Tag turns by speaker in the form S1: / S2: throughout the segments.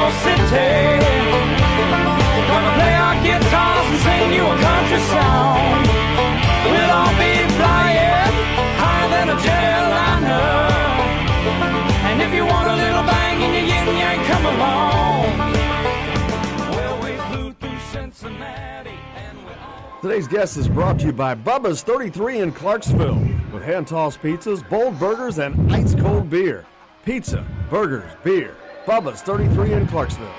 S1: your city. We're gonna play our guitars and sing you a country song. We'll all be flying higher than a jetliner. And if you want a little bang in your yin yang, come along. Well, we flew through Cincinnati and we're all...
S2: Today's guest is brought to you by Bubba's 33 in Clarksville, with hand-tossed pizzas, bold burgers, and ice-cold beer. Pizza, burgers, beer. Bubba's 33 in Clarksville.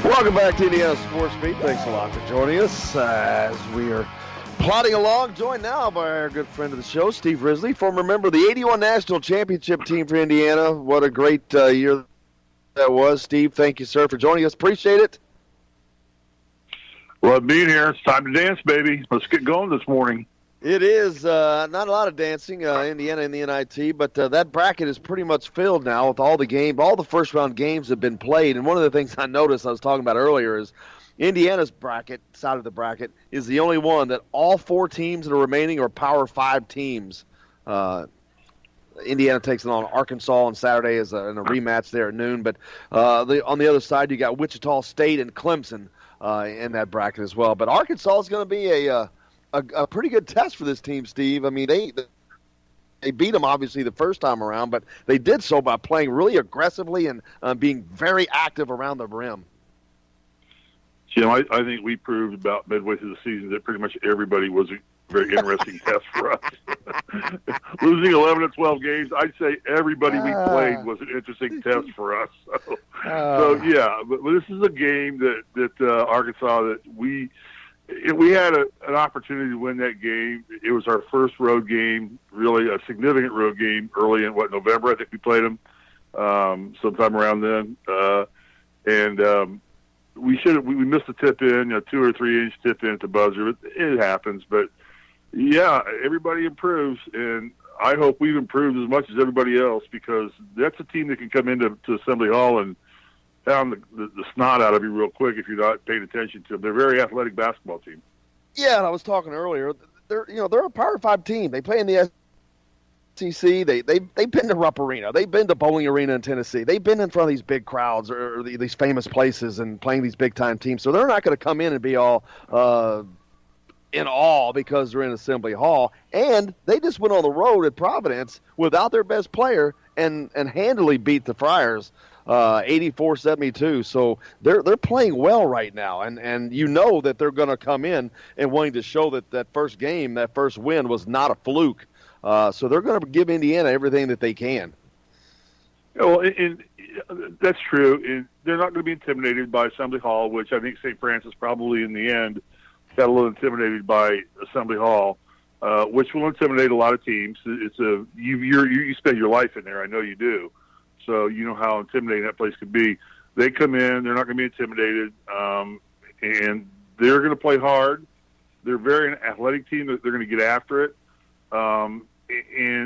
S3: Welcome back to Indiana Sports Beat. Thanks a lot for joining us as we are plodding along. Joined now by our good friend of the show, Steve Risley, former member of the 81 National Championship team for Indiana. What a great year that was. Steve, thank you, sir, for joining us. Appreciate it.
S4: Love being here. It's time to dance, baby. Let's get going this morning.
S3: It is not a lot of dancing, Indiana in the NIT, but that bracket is pretty much filled now with all the first-round games have been played. And one of the things I noticed I was talking about earlier is Indiana's bracket, side of the bracket, is the only one that all four teams that are remaining are Power 5 teams. Indiana takes it on Arkansas on Saturday in a rematch there at noon. But on the other side, you got Wichita State and Clemson in that bracket as well. But Arkansas is going to be a pretty good test for this team, Steve. I mean, they beat them, obviously, the first time around, but they did so by playing really aggressively and being very active around the rim.
S4: Jim, I think we proved about midway through the season that pretty much everybody was a very interesting test for us. Losing 11 of 12 games, I'd say everybody we played was an interesting test for us. So yeah, but this is a game that Arkansas, that we had an opportunity to win that game. It was our first road game, really a significant road game early in November. I think we played them sometime around then, and we missed a tip in, 2 or 3 inch tip in at the buzzer. It happens, but yeah, everybody improves, and I hope we've improved as much as everybody else, because that's a team that can come into Assembly Hall and pound the snot out of you real quick if you're not paying attention to them. They're a very athletic basketball team.
S3: Yeah, and I was talking earlier. They're a Power 5 team. They play in the SEC. They've been to Rupp Arena. They've been to Bowling Arena in Tennessee. They've been in front of these big crowds or these famous places and playing these big time teams. So they're not going to come in and be all in awe because they're in Assembly Hall. And they just went on the road at Providence without their best player and handily beat the Friars 84-72. So they're playing well right now, and you know that they're going to come in and wanting to show that first game, that first win was not a fluke. So they're going to give Indiana everything that they can.
S4: Well, that's true. And they're not going to be intimidated by Assembly Hall, which I think St. Francis probably in the end got a little intimidated by Assembly Hall, which will intimidate a lot of teams. You spend your life in there. I know you do. So you know how intimidating that place could be. They come in, they're not going to be intimidated, and they're going to play hard. They're a very athletic team. They're going to get after it. And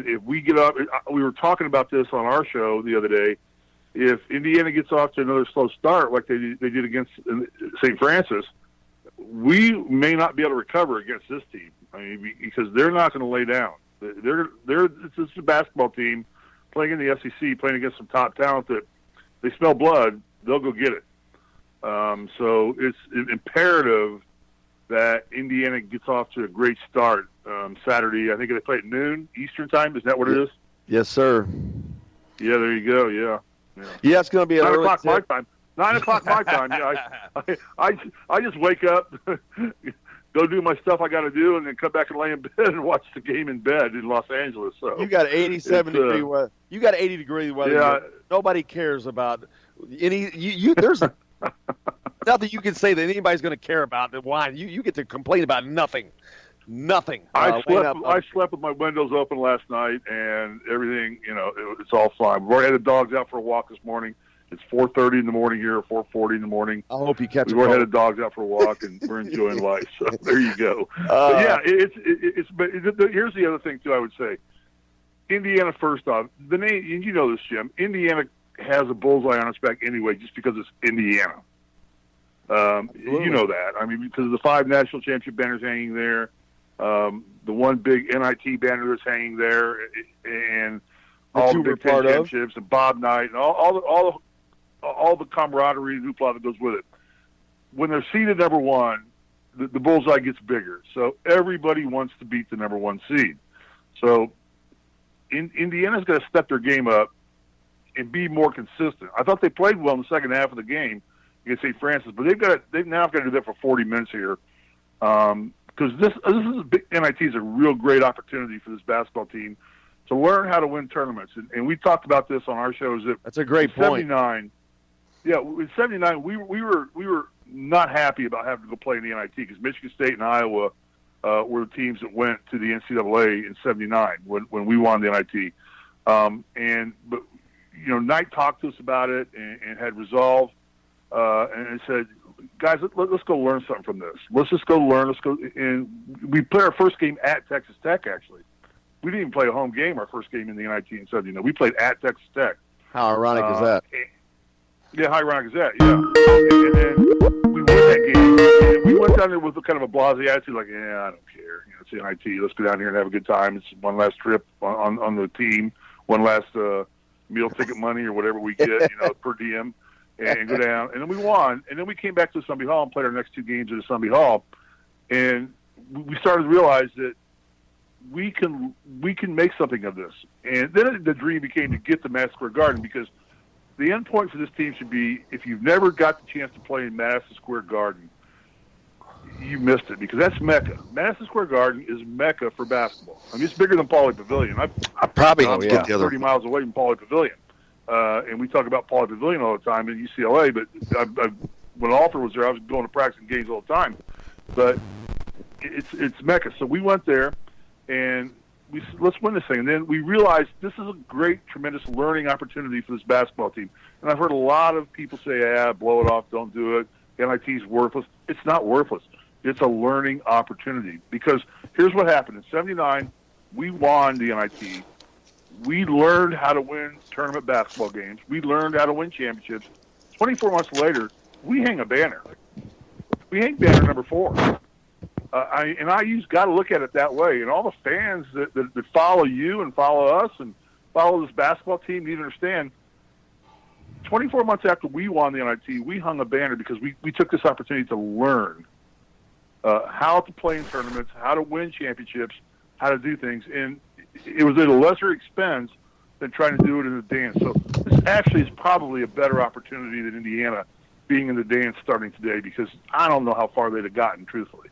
S4: if we get up, we were talking about this on our show the other day, if Indiana gets off to another slow start like they did against St. Francis, we may not be able to recover against this team. I mean, because they're not going to lay down. It's a basketball team playing in the SEC, playing against some top talent that they smell blood, they'll go get it. So it's imperative that Indiana gets off to a great start Saturday. I think they play at noon Eastern time. Is that what it is?
S3: Yes, sir.
S4: Yeah, there you go. Yeah.
S3: Yeah, it's going to be an
S4: 9
S3: early
S4: o'clock my
S3: tip.
S4: time. 9 o'clock my time. Yeah, I just wake up, go do my stuff I got to do, and then come back and lay in bed and watch the game in bed in Los Angeles. So
S3: you got 87-degree weather. You got 80-degree weather.
S4: Yeah.
S3: Nobody cares about any. There's nothing you can say that anybody's going to care about. Why you get to complain about nothing. Nothing.
S4: I slept with my windows open last night, and everything. It's all fine. We've already had the dogs out for a walk this morning. It's 4:30 in the morning here, or 4:40 in the morning.
S3: I hope you catch.
S4: We've already had the dogs out for a walk, and we're enjoying life. So there you go. But yeah, here's the other thing too. I would say, Indiana. First off, the name, and you know this, Jim. Indiana has a bullseye on its back anyway, just because it's Indiana. You know that. I mean, because of the 5 national championship banners hanging there, the one big NIT banner that's hanging there, and all
S3: you
S4: the
S3: were
S4: Big Ten
S3: part of.
S4: championships and Bob Knight and all the camaraderie and hoopla that goes with it. When they're seeded number one, the bullseye gets bigger. So everybody wants to beat the number one seed. So Indiana's got to step their game up and be more consistent. I thought they played well in the second half of the game against St. Francis, but they've now got to do that for 40 minutes here. Because this is NIT is a real great opportunity for this basketball team to learn how to win tournaments. And we talked about this on our shows.
S3: That's a great point.
S4: 79. Yeah, in 79, we were not happy about having to go play in the NIT because Michigan State and Iowa were the teams that went to the NCAA in 79 when we won the NIT. But Knight talked to us about it and had resolve and said, guys, let's go learn something from this. Let's just go learn. Let's go. And we played our first game at Texas Tech, actually. We didn't even play a home game our first game in the NIT in 79. We played at Texas Tech.
S3: How ironic is that?
S4: Yeah, how ironic is that? Yeah. And then we won that game. And we went down there with kind of a blasé attitude, like, I don't care. It's the NIT. Let's go down here and have a good time. It's one last trip on the team, one last meal ticket money or whatever we get, per diem, and go down. And then we won. And then we came back to Assembly Hall and played our next two games at Assembly Hall. And we started to realize that we can make something of this. And then the dream became to get to Madison Square Garden, because the end point for this team should be, if you've never got the chance to play in Madison Square Garden, you missed it, because that's Mecca. Madison Square Garden is Mecca for basketball. I mean, it's bigger than Pauley Pavilion. I probably live 30 miles away from Pauley Pavilion. And we talk about Pauley Pavilion all the time in UCLA, but when Alford was there, I was going to practice and games all the time. But it's Mecca. So we went there, and let's win this thing. And then we realized this is a great, tremendous learning opportunity for this basketball team. And I've heard a lot of people say, blow it off, don't do it. NIT's worthless. It's not worthless. It's a learning opportunity, because here's what happened. In 79, we won the NIT. We learned how to win tournament basketball games. We learned how to win championships. 24 months later, we hang a banner. We hang banner number 4. IU's got to look at it that way. And all the fans that follow you and follow us and follow this basketball team need to understand, 24 months after we won the NIT, we hung a banner because we took this opportunity to learn how to play in tournaments, how to win championships, how to do things. And it was at a lesser expense than trying to do it in the dance. So this actually is probably a better opportunity than Indiana being in the dance starting today, because I don't know how far they'd have gotten, truthfully.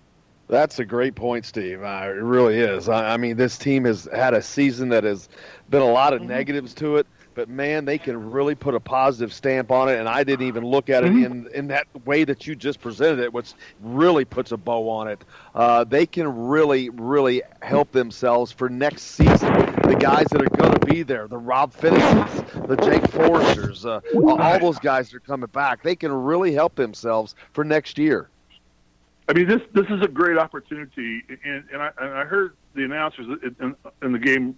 S3: That's a great point, Steve. It really is. I mean, this team has had a season that has been a lot of negatives to it, but, man, they can really put a positive stamp on it, and I didn't even look at it in that way that you just presented it, which really puts a bow on it. They can really, really help themselves for next season. The guys that are going to be there, the Rob Finishes, the Jake Forsters, all those guys that are coming back, they can really help themselves for next year.
S4: I mean, this is a great opportunity, and I heard the announcers in the game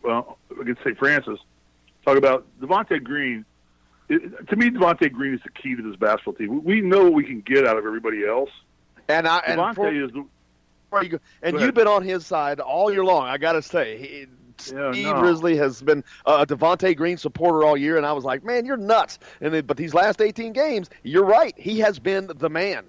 S4: against St. Francis talk about Devontae Green. To me, Devontae Green is the key to this basketball team. We know what we can get out of everybody else.
S3: And
S4: Devontae is the.
S3: And you've been on his side all year long. I got to say, Steve Risley has been a Devontae Green supporter all year, and I was like, man, you're nuts. But these last 18 games, you're right. He has been the man.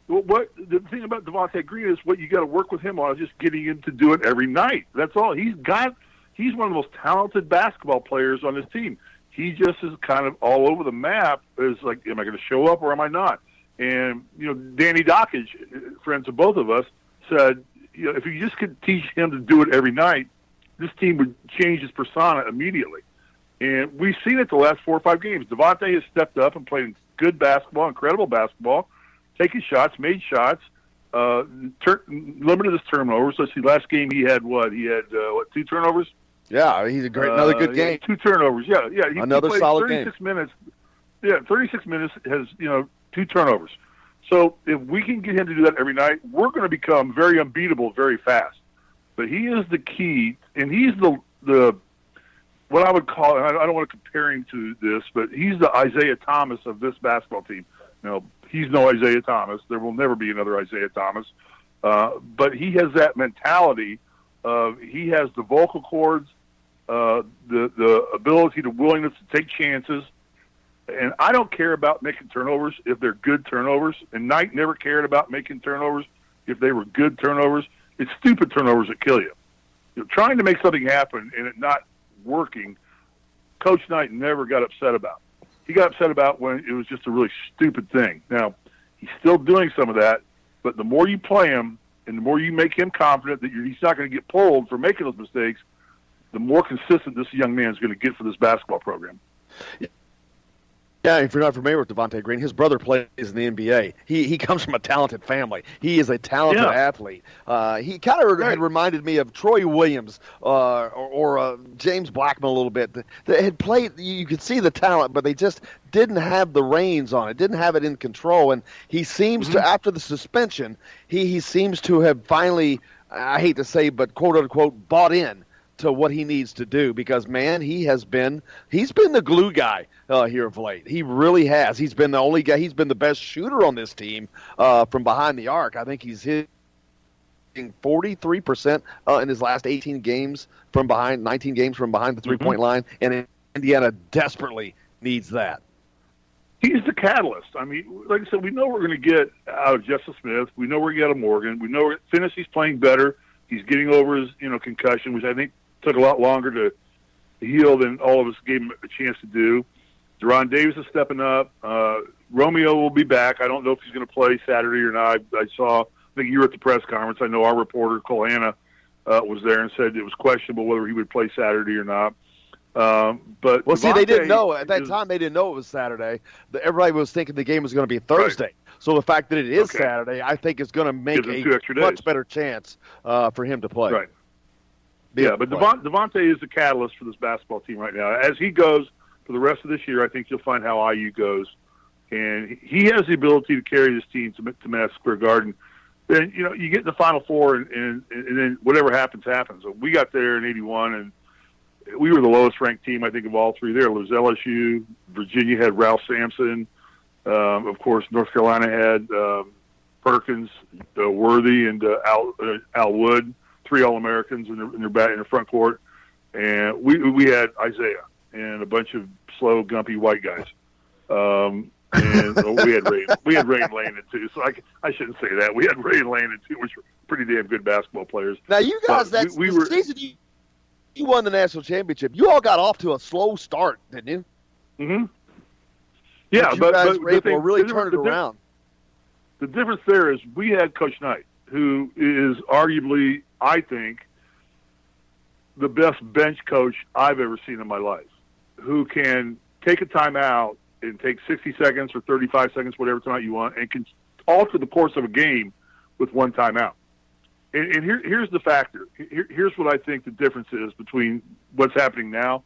S4: Well, the thing about Devontae Green is what you got to work with him on is just getting him to do it every night. That's all. He's one of the most talented basketball players on his team. He just is kind of all over the map. Is like, am I going to show up or am I not? And Danny Dockage, friends of both of us, said, if you just could teach him to do it every night, this team would change his persona immediately. And we've seen it the last 4 or 5 games. Devontae has stepped up and played good basketball, incredible basketball. Taking shots, made shots, limited his turnovers. Let's see, last game he had what? He had 2 turnovers?
S3: Yeah, he's another good game.
S4: 2 turnovers, yeah. He
S3: another
S4: played
S3: solid
S4: 36
S3: game.
S4: minutes. Yeah, 36 minutes has 2 turnovers. So if we can get him to do that every night, we're going to become very unbeatable very fast. But he is the key, and he's the what I would call, and I don't want to compare him to this, but he's the Isaiah Thomas of this basketball team. He's no Isaiah Thomas. There will never be another Isaiah Thomas. But he has that mentality of he has the vocal cords the ability, the willingness to take chances. And I don't care about making turnovers if they're good turnovers. And Knight never cared about making turnovers if they were good turnovers. It's stupid turnovers that kill you. Trying to make something happen and it not working, Coach Knight never got upset about. He got upset about when it was just a really stupid thing. Now, he's still doing some of that, but the more you play him and the more you make him confident that he's not going to get pulled for making those mistakes, the more consistent this young man is going to get for this basketball program.
S3: Yeah, if you're not familiar with Devontae Green, his brother plays in the NBA. He comes from a talented family. He is a talented athlete. He kind of had reminded me of Troy Williams or James Blackman a little bit. They had played, you could see the talent, but they just didn't have the reins on it, didn't have it in control. And he seems to, after the suspension, he seems to have finally, I hate to say, but quote unquote, bought in to what he needs to do, because man, he's been the glue guy here of late. He really has. He's been the only guy. He's been the best shooter on this team from behind the arc. I think he's hitting 43% in his last 18 games from behind, 19 games from behind the three-point line, and Indiana desperately needs that.
S4: He's the catalyst. I mean, like I said, we know we're going to get out of Justice Smith. We know we're going to get out of Morgan. We know Finney's playing better. He's getting over his concussion, which I think took a lot longer to heal than all of us gave him a chance to do. Deron Davis is stepping up. Romeo will be back. I don't know if he's going to play Saturday or not. I think you were at the press conference. I know our reporter, Cole Hanna, was there and said it was questionable whether he would play Saturday or not. But
S3: see, they didn't know. At that time, they didn't know it was Saturday. Everybody was thinking the game was going to be Thursday. Right. So the fact that it is Saturday, I think is going to make a much better chance for him to play.
S4: Right. Yeah, but Devontae is the catalyst for this basketball team right now. As he goes for the rest of this year, I think you'll find how IU goes. And he has the ability to carry this team to Madison Square Garden. Then, you get in the Final Four, and then whatever happens, happens. So we got there in 81, and we were the lowest-ranked team, I think, of all three there. It was LSU. Virginia had Ralph Sampson. Of course, North Carolina had Perkins, Worthy, and Al Wood. 3 All-Americans in their front court, and we had Isaiah and a bunch of slow, gumpy white guys, and we had Ray and Landon too. So I shouldn't say that. We had Ray and Landon too, which were pretty damn good basketball players.
S3: Now you guys, season you won the national championship. You all got off to a slow start, didn't you?
S4: Mm-hmm. Yeah,
S3: but you guys were able to really turn it around.
S4: The difference there is we had Coach Knight, who is arguably, I think, the best bench coach I've ever seen in my life, who can take a timeout and take 60 seconds or 35 seconds, whatever timeout you want, and can alter the course of a game with one timeout. And here's the factor. Here's what I think the difference is between what's happening now.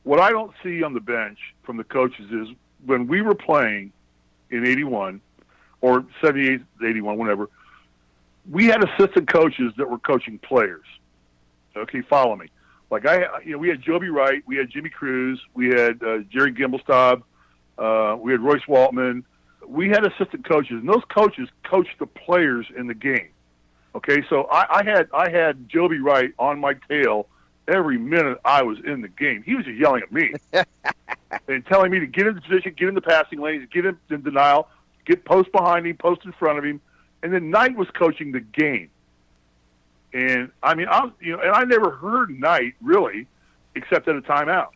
S4: What I don't see on the bench from the coaches is when we were playing in 81 or 78, 81, whatever, we had assistant coaches that were coaching players. Okay, follow me. Like we had Joby Wright, we had Jimmy Cruz, we had Jerry Gimbelstaub, we had Royce Waltman. We had assistant coaches, and those coaches coached the players in the game. Okay, so I had Joby Wright on my tail every minute I was in the game. He was just yelling at me and telling me to get in the position, get in the passing lanes, get in denial, get post behind him, post in front of him. And then Knight was coaching the game. And I mean, and I never heard Knight really, except at a timeout,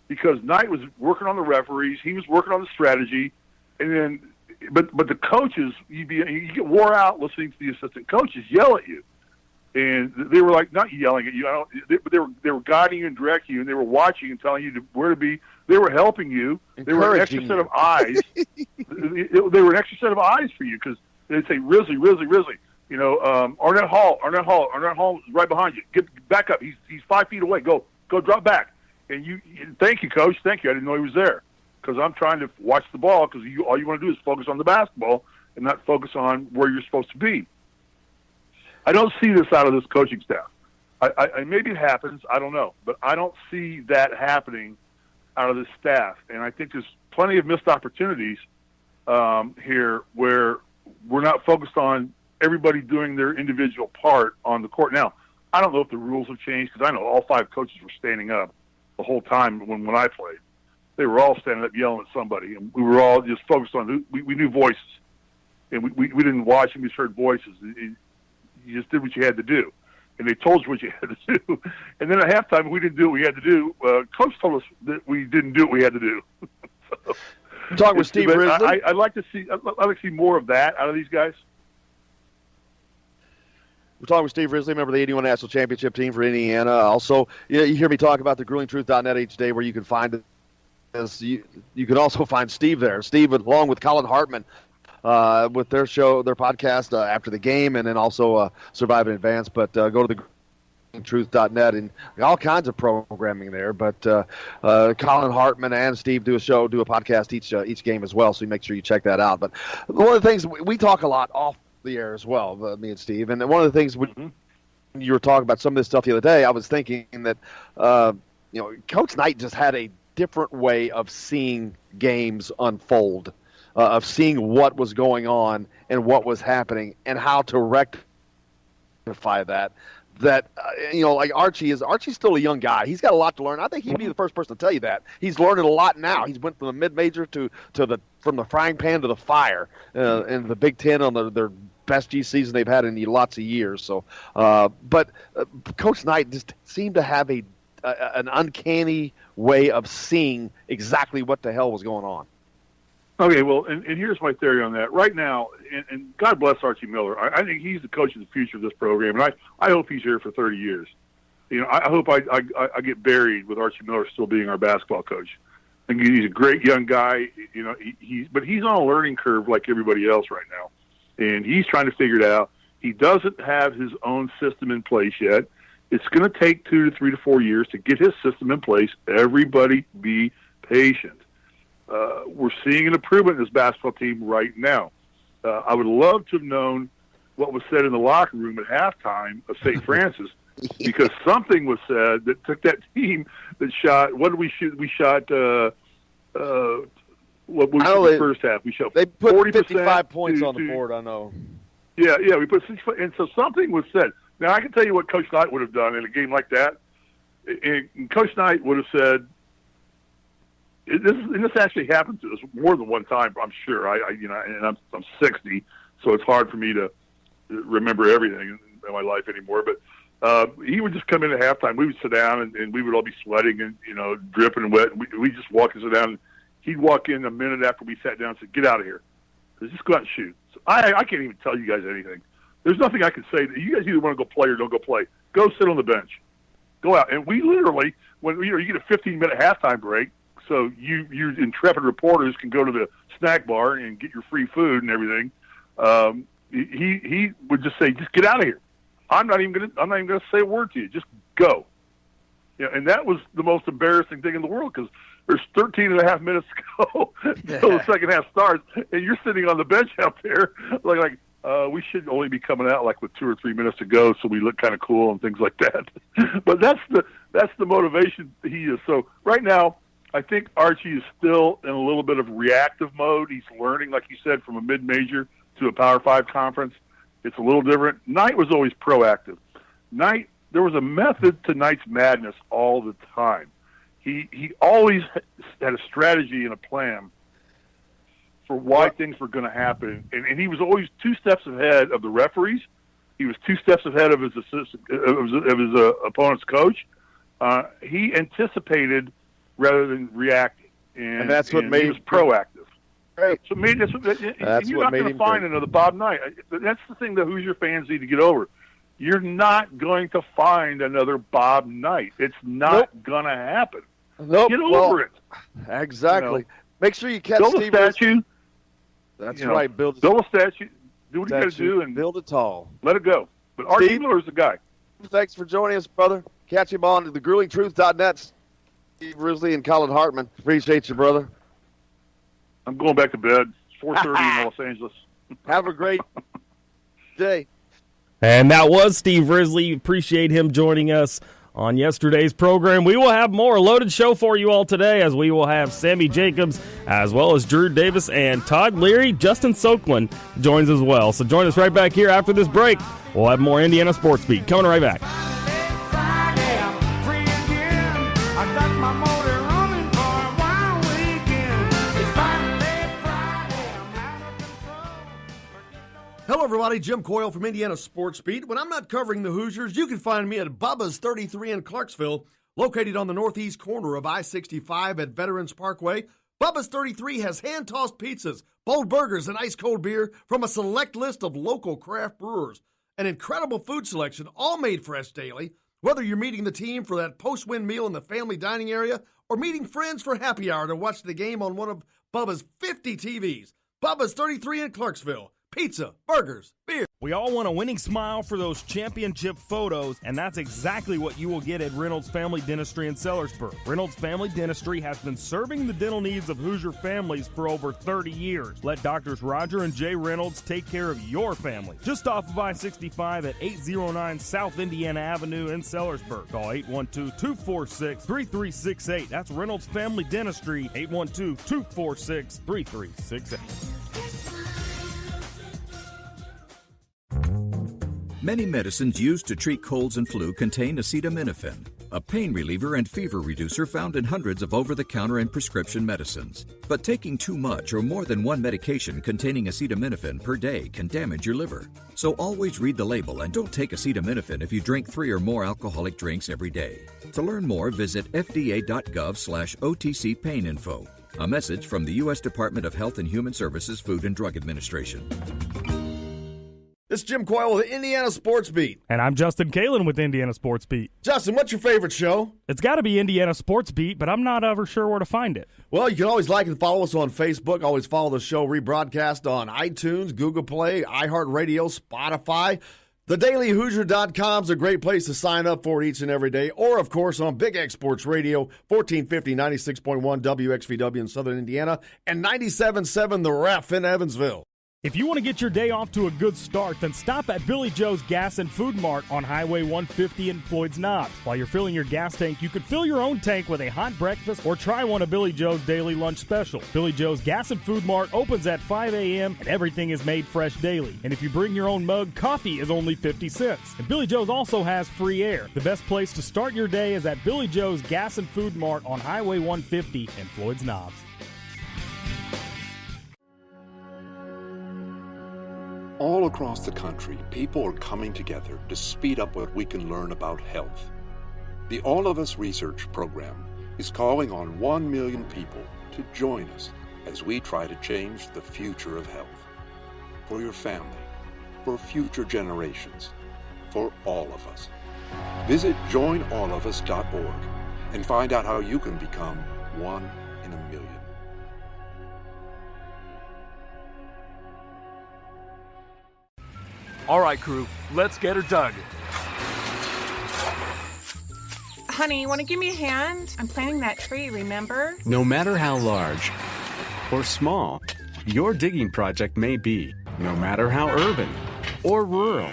S4: because Knight was working on the referees, he was working on the strategy, and then, but the coaches, you get wore out listening to the assistant coaches yell at you, and they were like not yelling at you, but they were guiding you and directing you, and they were watching and telling you where to be. They were helping you. They were an extra set of eyes. They were an extra set of eyes for you because they'd say Risley. Arnett Hall is right behind you. Get back up. He's 5 feet away. Go drop back. And thank you, coach. Thank you. I didn't know he was there because I'm trying to watch the ball because all you want to do is focus on the basketball and not focus on where you're supposed to be. I don't see this out of this coaching staff. I maybe it happens. I don't know, but I don't see that happening out of this staff. And I think there's plenty of missed opportunities here where we're not focused on everybody doing their individual part on the court. Now, I don't know if the rules have changed because I know all 5 coaches were standing up the whole time when I played. They were all standing up yelling at somebody, and we were all just focused on we knew voices, and we didn't watch them; we just heard voices. You just did what you had to do, and they told you what you had to do. And then at halftime, we didn't do what we had to do. Coach told us that we didn't do what we had to do. So,
S3: talking with Steve Risley.
S4: I'd like to see more of that out of these guys.
S3: We're talking with Steve Risley, member of the 81 National Championship team for Indiana. Also, you hear me talk about the GrulingTruth.net each day, where you can find it. You can also find Steve there. Steve, along with Colin Hartman, with their show, their podcast after the game, and then also Survive in Advance. But go to the GrulingTruth.net and all kinds of programming there. But Colin Hartman and Steve do a podcast each game as well. So you make sure you check that out. But one of the things we talk a lot off the air as well, me and Steve. And one of the things you were talking about some of this stuff the other day, I was thinking that Coach Knight just had a different way of seeing games unfold, of seeing what was going on and what was happening and how to rectify that. Like Archie's still a young guy. He's got a lot to learn. I think he'd be the first person to tell you that. He's learning a lot now. He's went from the mid-major from the frying pan to the fire in the Big Ten on their best G season they've had in lots of years. So, but Coach Knight just seemed to have an uncanny way of seeing exactly what the hell was going on.
S4: Okay, well, and here's my theory on that. Right now, and God bless Archie Miller, I think he's the coach of the future of this program, and I hope he's here for 30 years. I hope I get buried with Archie Miller still being our basketball coach. I think he's a great young guy, but he's on a learning curve like everybody else right now, and he's trying to figure it out. He doesn't have his own system in place yet. It's going to take 2 to 3 to 4 years to get his system in place. Everybody be patient. We're seeing an improvement in this basketball team right now. I would love to have known what was said in the locker room at halftime of St. Francis, because something was said that took that team that shot. What did we shoot? We shot. What was the first half? We shot.
S3: They put
S4: 40%
S3: 55 points on the board. I know.
S4: Yeah, we put 65, and so something was said. Now I can tell you what Coach Knight would have done in a game like that. And Coach Knight would have said, this actually happened to us more than one time, I'm sure. And I'm 60, so it's hard for me to remember everything in my life anymore. But he would just come in at halftime. We would sit down, and we would all be sweating and dripping and wet. We just walk and sit down. And he'd walk in a minute after we sat down and said, "Get out of here. Just go out and shoot." So I can't even tell you guys anything. There's nothing I can say. You guys either want to go play or don't go play. Go sit on the bench. Go out. And we literally, when you get a 15-minute halftime break, so you intrepid reporters can go to the snack bar and get your free food and everything. He would just say, "Just get out of here. I'm not even gonna say a word to you. Just go." And that was the most embarrassing thing in the world, because there's 13 and a half minutes to go until the second half starts, and you're sitting on the bench out there like we should only be coming out like with 2 or 3 minutes to go, so we look kind of cool and things like that. But that's the motivation he is. So right now, I think Archie is still in a little bit of reactive mode. He's learning, like you said, from a mid-major to a Power 5 conference. It's a little different. Knight was always proactive. There was a method to Knight's madness all the time. He always had a strategy and a plan for why things were going to happen, and he was always 2 steps ahead of the referees. He was 2 steps ahead of his opponent's coach. He anticipated rather than reacting, and that's what made him proactive.
S3: Great.
S4: So maybe you're not going to find another Bob Knight. That's the thing that Hoosier fans need to get over. You're not going to find another Bob Knight. It's not going to happen.
S3: Nope.
S4: Get over it.
S3: Exactly. Make sure you catch
S4: build
S3: Steve.
S4: A statue.
S3: That's right. Build
S4: a statue. Do what you got to do and
S3: build it tall.
S4: Let it go. But Archie Miller's the guy.
S3: Thanks for joining us, brother. Catch him on the GrulingTruth.net. Steve Risley and Colin Hartman. Appreciate you, brother.
S4: I'm going back to bed. It's 4:30 in Los Angeles.
S3: Have a great day.
S5: And that was Steve Risley. Appreciate him joining us on yesterday's program. We will have more loaded show for you all today, as we will have Sammy Jacobs, as well as Drew Davis and Todd Leary. Justin Soklin joins as well. So join us right back here after this break. We'll have more Indiana Sports Beat. Coming right back.
S1: Friday, I'm free again. I got my
S2: Hello, everybody. Jim Coyle from Indiana Sports Beat. When I'm not covering the Hoosiers, you can find me at Bubba's 33 in Clarksville, located on the northeast corner of I-65 at Veterans Parkway. Bubba's 33 has hand-tossed pizzas, bold burgers, and ice-cold beer from a select list of local craft brewers. An incredible food selection, all made fresh daily. Whether you're meeting the team for that post-win meal in the family dining area or meeting friends for happy hour to watch the game on one of Bubba's 50 TVs. Bubba's 33 in Clarksville. Pizza, burgers, beer.
S5: We all want a winning smile for those championship photos, and that's exactly what you will get at Reynolds Family Dentistry in Sellersburg. Reynolds Family Dentistry has been serving the dental needs of Hoosier families for over 30 years. Let Doctors Roger and Jay Reynolds take care of your family. Just off of I-65 at 809 South Indiana Avenue in Sellersburg. Call 812-246-3368. That's Reynolds Family Dentistry, 812-246-3368.
S6: Many medicines used to treat colds and flu contain acetaminophen, a pain reliever and fever reducer found in hundreds of over-the-counter and prescription medicines. But taking too much or more than one medication containing acetaminophen per day can damage your liver. So always read the label and don't take acetaminophen if you drink 3 or more alcoholic drinks every day. To learn more, visit fda.gov/OTC pain info. A message from the U.S. Department of Health and Human Services Food and Drug Administration.
S2: This is Jim Coyle with the Indiana Sports Beat.
S5: And I'm Justin Kalen with Indiana Sports Beat.
S2: Justin, what's your favorite show?
S5: It's got to be Indiana Sports Beat, but I'm not ever sure where to find it.
S2: Well, you can always like and follow us on Facebook. Always follow the show rebroadcast on iTunes, Google Play, iHeartRadio, Spotify. TheDailyHoosier.com is a great place to sign up for it each and every day. Or, of course, on Big X Sports Radio, 1450, 96.1 WXVW in Southern Indiana, and 97.7 The Ref in Evansville.
S5: If you want to get your day off to a good start, then stop at Billy Joe's Gas and Food Mart on Highway 150 in Floyd's Knobs. While you're filling your gas tank, you could fill your own tank with a hot breakfast or try one of Billy Joe's daily lunch special. Billy Joe's Gas and Food Mart opens at 5 a.m. and everything is made fresh daily. And if you bring your own mug, coffee is only 50 cents. And Billy Joe's also has free air. The best place to start your day is at Billy Joe's Gas and Food Mart on Highway 150 in Floyd's Knobs.
S7: All across the country, people are coming together to speed up what we can learn about health. The All of Us Research Program is calling on 1 million people to join us as we try to change the future of health. For your family, for future generations, for all of us. Visit joinallofus.org and find out how you can become 1 in a million.
S8: All right, crew, let's get her dug.
S9: Honey, you want to give me a hand? I'm planting that tree, remember?
S10: No matter how large or small your digging project may be, no matter how urban or rural,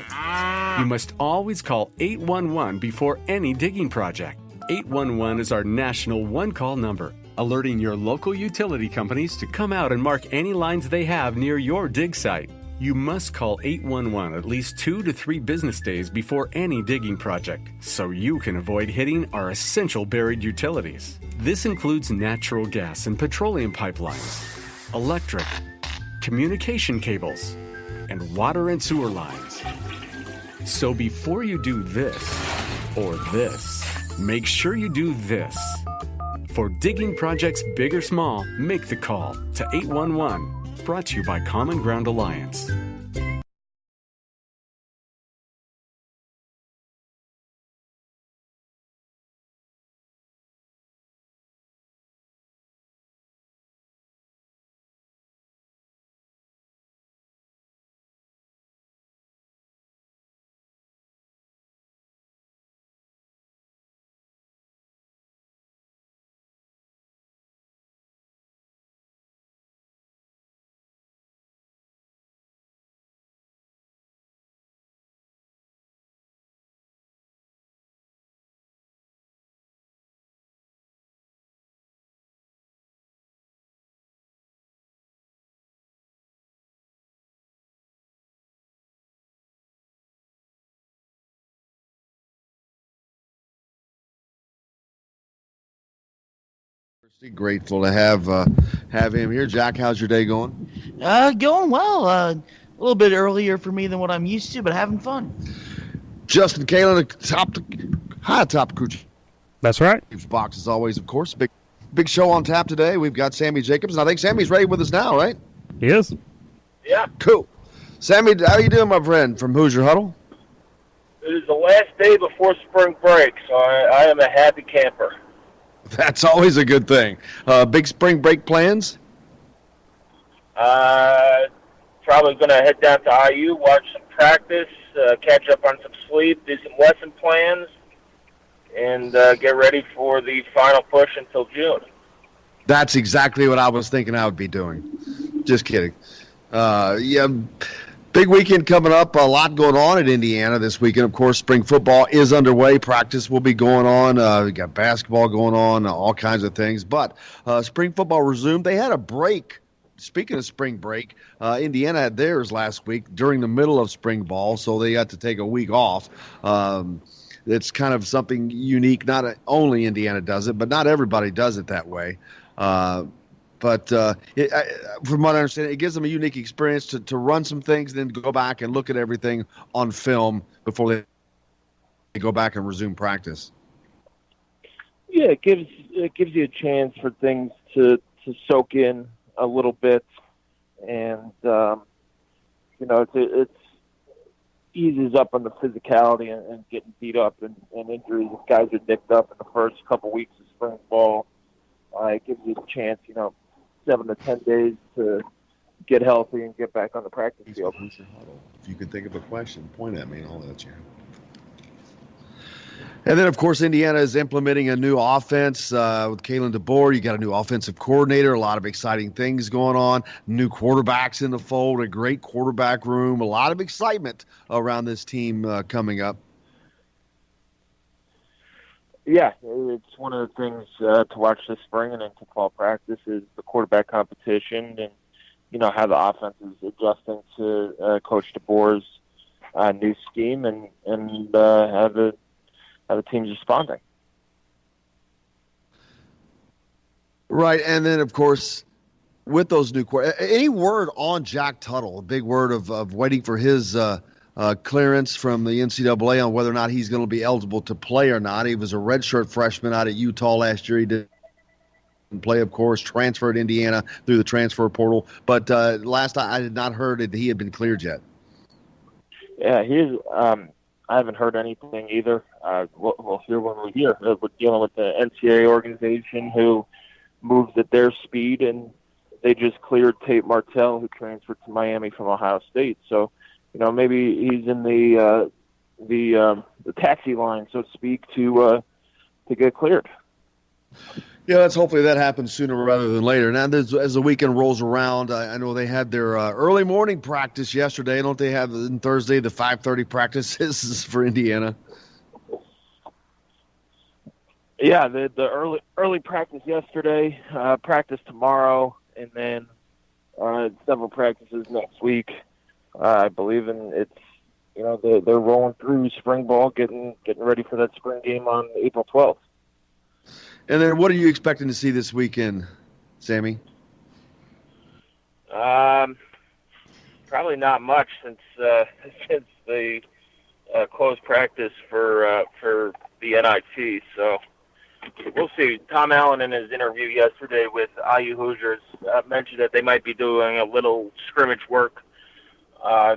S10: you must always call 811 before any digging project. 811 is our national one-call number, alerting your local utility companies to come out and mark any lines they have near your dig site. You must call 811 at least 2 to 3 business days before any digging project, so you can avoid hitting our essential buried utilities. This includes natural gas and petroleum pipelines, electric, communication cables, and water and sewer lines. So before you do this or this, make sure you do this. For digging projects big or small, make the call to 811. Brought to you by Common Ground Alliance.
S3: Grateful to have him here. Jack, how's your day going?
S11: Going well. a little bit earlier for me than what I'm used to, but having fun.
S2: Justin Kalen, high top crew.
S5: That's right.
S2: Box as always, of course. Big show on tap today. We've got Sammy Jacobs, and I think Sammy's ready with us now, right?
S5: He is.
S12: Yeah.
S2: Cool. Sammy, how you doing, my friend, from Hoosier Huddle?
S12: It is the last day before spring break, so I am a happy camper.
S2: That's always a good thing. Big spring break plans?
S12: Probably going to head down to IU, watch some practice, catch up on some sleep, do some lesson plans, and get ready for the final push until June.
S2: That's exactly what I was thinking I would be doing. Just kidding. Yeah, big weekend coming up. A lot going on at Indiana this weekend. Of course, spring football is underway. Practice will be going on. We got basketball going on, all kinds of things. But spring football resumed. They had a break. Speaking of spring break, Indiana had theirs last week during the middle of spring ball, so they got to take a week off. It's kind of something unique. Not only Indiana does it, but not everybody does it that way. But from what I understand, it gives them a unique experience to run some things, then go back and look at everything on film before they go back and resume practice.
S12: Yeah, it gives you a chance for things to soak in a little bit, and it eases up on the physicality and getting beat up and injuries. If guys are nicked up in the first couple weeks of spring ball, it gives you a chance, 7 to 10 days to get healthy and get back on the practice field.
S2: If you could think of a question, point at me and I'll let you. And then, of course, Indiana is implementing a new offense with Kalen DeBoer. You got a new offensive coordinator, a lot of exciting things going on, new quarterbacks in the fold, a great quarterback room, a lot of excitement around this team coming up.
S12: Yeah, it's one of the things to watch this spring and into fall practice is the quarterback competition and, how the offense is adjusting to Coach DeBoer's new scheme and how the team's responding.
S2: Right, and then, of course, with those new any word on Jack Tuttle, a big word of waiting for his clearance from the NCAA on whether or not he's going to be eligible to play or not. He was a redshirt freshman out at Utah last year. He didn't play, of course, transferred to Indiana through the transfer portal. But last I had not heard that he had been cleared yet.
S12: Yeah, I haven't heard anything either. We'll hear when we hear. We're dealing with the NCAA organization who moves at their speed, and they just cleared Tate Martell, who transferred to Miami from Ohio State. So, maybe he's in the taxi line, so to speak, to get cleared.
S2: Yeah, let's hopefully that happens sooner rather than later. Now, as the weekend rolls around, I know they had their early morning practice yesterday. Don't they have on Thursday the 5:30 practices for Indiana?
S12: Yeah, the early practice yesterday, practice tomorrow, and then several practices next week. I believe, and it's they're rolling through spring ball, getting ready for that spring game on April 12th.
S2: And then what are you expecting to see this weekend, Sammy?
S12: Probably not much since the closed practice for the NIT. So we'll see. Tom Allen in his interview yesterday with IU Hoosiers mentioned that they might be doing a little scrimmage work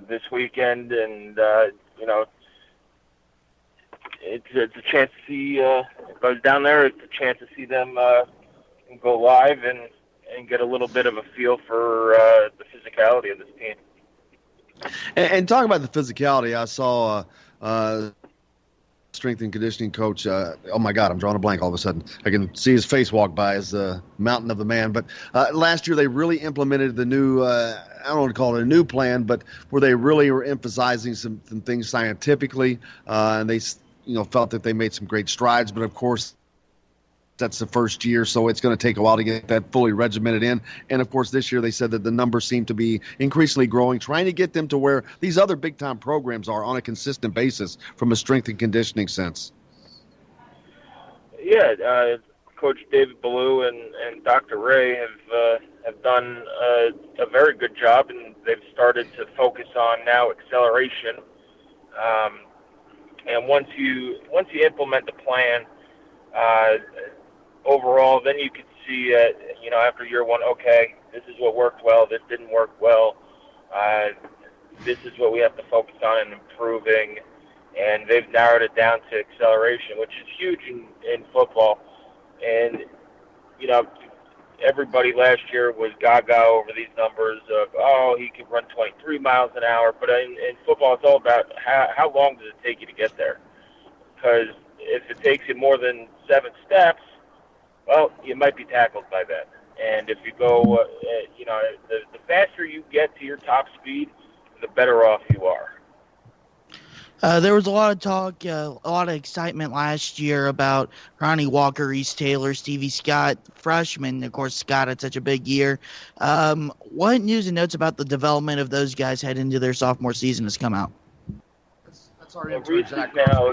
S12: this weekend, and it's a chance to see. If I was down there, it's a chance to see them go live and get a little bit of a feel for the physicality of this team.
S2: And talking about the physicality, I saw strength and conditioning coach. Oh my God, I'm drawing a blank all of a sudden. I can see his face walk by as the mountain of a man. But last year they really implemented the new, I don't want to call it a new plan, but where they really were emphasizing some things scientifically, and they felt that they made some great strides. But of course, that's the first year, so it's going to take a while to get that fully regimented in. And of course, this year they said that the numbers seem to be increasingly growing, trying to get them to where these other big-time programs are on a consistent basis from a strength and conditioning sense.
S12: Yeah, Coach David Ballou and Dr. Ray have done a very good job in they've started to focus on now acceleration. And once you implement the plan overall, then you can see after year one, okay, this is what worked well, this didn't work well. This is what we have to focus on and improving. And they've narrowed it down to acceleration, which is huge in football. And, everybody last year was gaga over these numbers of, he could run 23 miles an hour. But in football, it's all about how long does it take you to get there? Because if it takes you more than 7 steps, well, you might be tackled by that. And if you go, the faster you get to your top speed, the better off you are.
S11: There was a lot of talk, a lot of excitement last year about Ronnie Walker, Reese Taylor, Stevie Scott, freshman. Of course, Scott had such a big year. What news and notes about the development of those guys heading into their sophomore season has come out?
S2: That's our
S12: Reese has now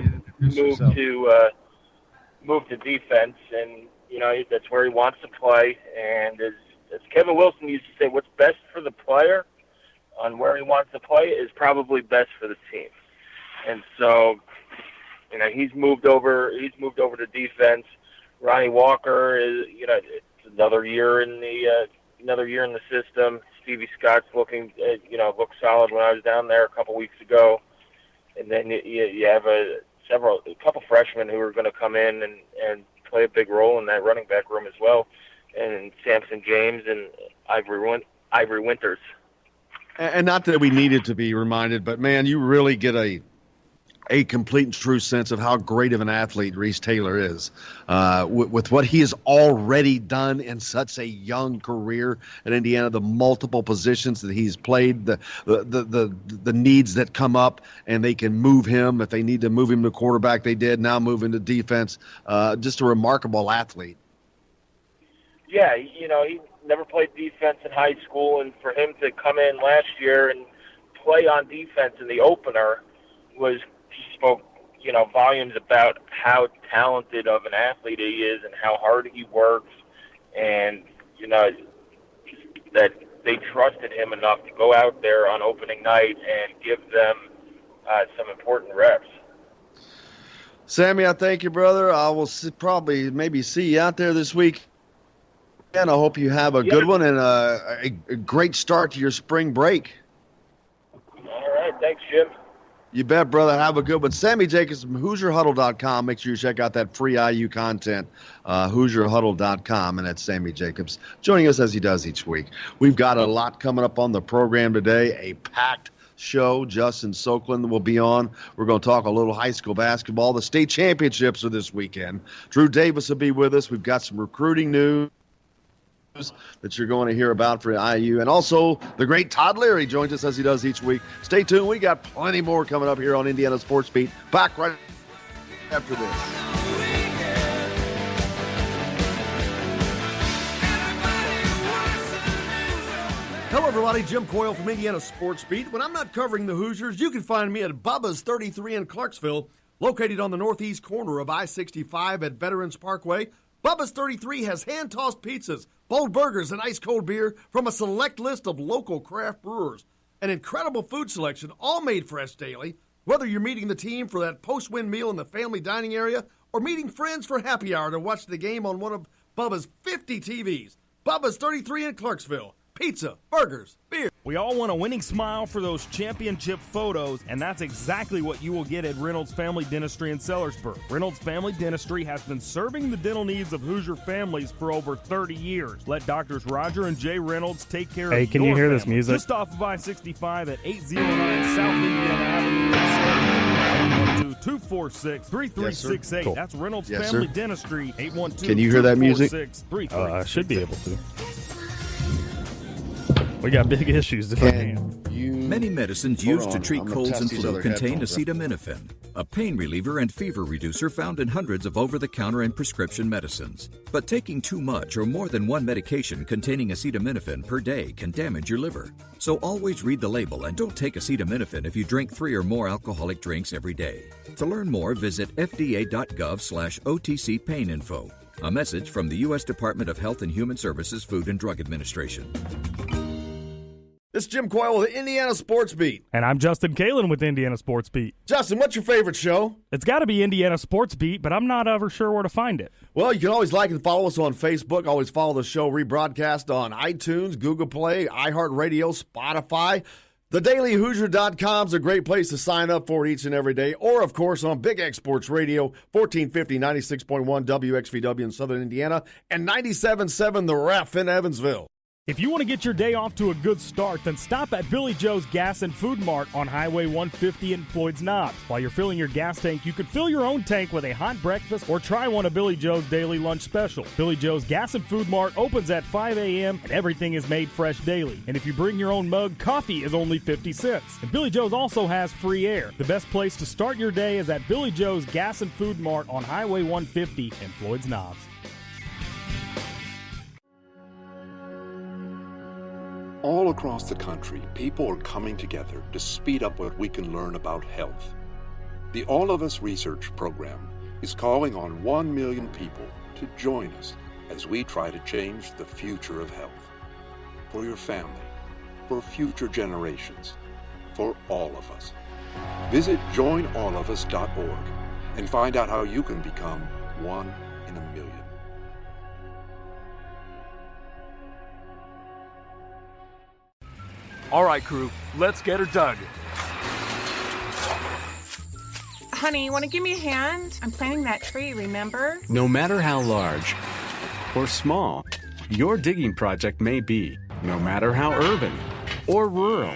S12: moved to defense, and that's where he wants to play. And as Kevin Wilson used to say, what's best for the player on where he wants to play is probably best for the team. And so, he's moved over to defense. Ronnie Walker is, it's another year in the system. Stevie Scott's looked solid when I was down there a couple weeks ago. And then you have a couple freshmen who are going to come in and play a big role in that running back room as well. And Samson James and Ivory Winters.
S2: And not that we needed to be reminded, but man, you really get a complete and true sense of how great of an athlete Reese Taylor is, with what he has already done in such a young career at Indiana, the multiple positions that he's played, the needs that come up, and they can move him if they need to move him to quarterback. They did, now move into defense. Just a remarkable athlete.
S12: Yeah, he never played defense in high school, and for him to come in last year and play on defense in the opener spoke, volumes about how talented of an athlete he is and how hard he works, and that they trusted him enough to go out there on opening night and give them some important reps.
S2: Sammy, I thank you, brother. I will maybe see you out there this week. And I hope you have a good one and a great start to your spring break.
S12: All right. Thanks, Jim.
S2: You bet, brother. Have a good one. Sammy Jacobs from HoosierHuddle.com. Make sure you check out that free IU content, HoosierHuddle.com, and that's Sammy Jacobs joining us as he does each week. We've got a lot coming up on the program today, a packed show. Justin Soakland will be on. We're going to talk a little high school basketball. The state championships are this weekend. Drew Davis will be with us. We've got some recruiting news that you're going to hear about for IU. And also, the great Todd Leary joins us as he does each week. Stay tuned. We got plenty more coming up here on Indiana Sports Beat. Back right after this. Hello, everybody. Jim Coyle from Indiana Sports Beat. When I'm not covering the Hoosiers, you can find me at Bubba's 33 in Clarksville, located on the northeast corner of I-65 at Veterans Parkway. Bubba's 33 has hand-tossed pizzas, bold burgers, and ice-cold beer from a select list of local craft brewers. An incredible food selection, all made fresh daily. Whether you're meeting the team for that post-win meal in the family dining area or meeting friends for happy hour to watch the game on one of Bubba's 50 TVs. Bubba's 33 in Clarksville. Pizza, burgers, beer.
S5: We all want a winning smile for those championship photos, and that's exactly what you will get at Reynolds Family Dentistry in Sellersburg. Reynolds Family Dentistry has been serving the dental needs of Hoosier families for over 30 years. Let Doctors Roger and Jay Reynolds take care of your family.
S13: Hey, can you hear this music?
S5: Just off of I-65 at 809 South Indiana Avenue. 246-3368.
S13: Cool.
S5: That's Reynolds Family Dentistry. 812.
S2: Can you hear that music?
S13: I should be able to. We got big issues to handle.
S6: Many medicines used to treat colds and flu contain acetaminophen, a pain reliever and fever reducer found in hundreds of over-the-counter and prescription medicines. But taking too much or more than one medication containing acetaminophen per day can damage your liver. So always read the label and don't take acetaminophen if you drink 3 or more alcoholic drinks every day. To learn more, visit fda.gov/OTC pain info. A message from the U.S. Department of Health and Human Services Food and Drug Administration.
S2: This is Jim Coyle with Indiana Sports Beat.
S13: And I'm Justin Kalen with Indiana Sports Beat.
S2: Justin, what's your favorite show?
S13: It's got to be Indiana Sports Beat, but I'm not ever sure where to find it.
S2: Well, you can always like and follow us on Facebook. Always follow the show rebroadcast on iTunes, Google Play, iHeartRadio, Spotify. TheDailyHoosier.com is a great place to sign up for it each and every day. Or, of course, on Big X Sports Radio, 1450, 96.1 WXVW in Southern Indiana, and 97.7 The Ref in Evansville.
S13: If you want to get your day off to a good start, then stop at Billy Joe's Gas and Food Mart on Highway 150 in Floyd's Knobs. While you're filling your gas tank, you could fill your own tank with a hot breakfast or try one of Billy Joe's daily lunch special. Billy Joe's Gas and Food Mart opens at 5 a.m. and everything is made fresh daily. And if you bring your own mug, coffee is only 50 cents. And Billy Joe's also has free air. The best place to start your day is at Billy Joe's Gas and Food Mart on Highway 150 in Floyd's Knobs.
S7: All across the country, people are coming together to speed up what we can learn about health. The All of Us Research Program is calling on 1 million people to join us as we try to change the future of health. For your family, for future generations, for all of us. Visit joinallofus.org and find out how you can become one in a million.
S8: All right, crew, let's get her dug.
S9: Honey, want to give me a hand? I'm planting that tree, remember?
S10: No matter how large or small your digging project may be, no matter how urban or rural,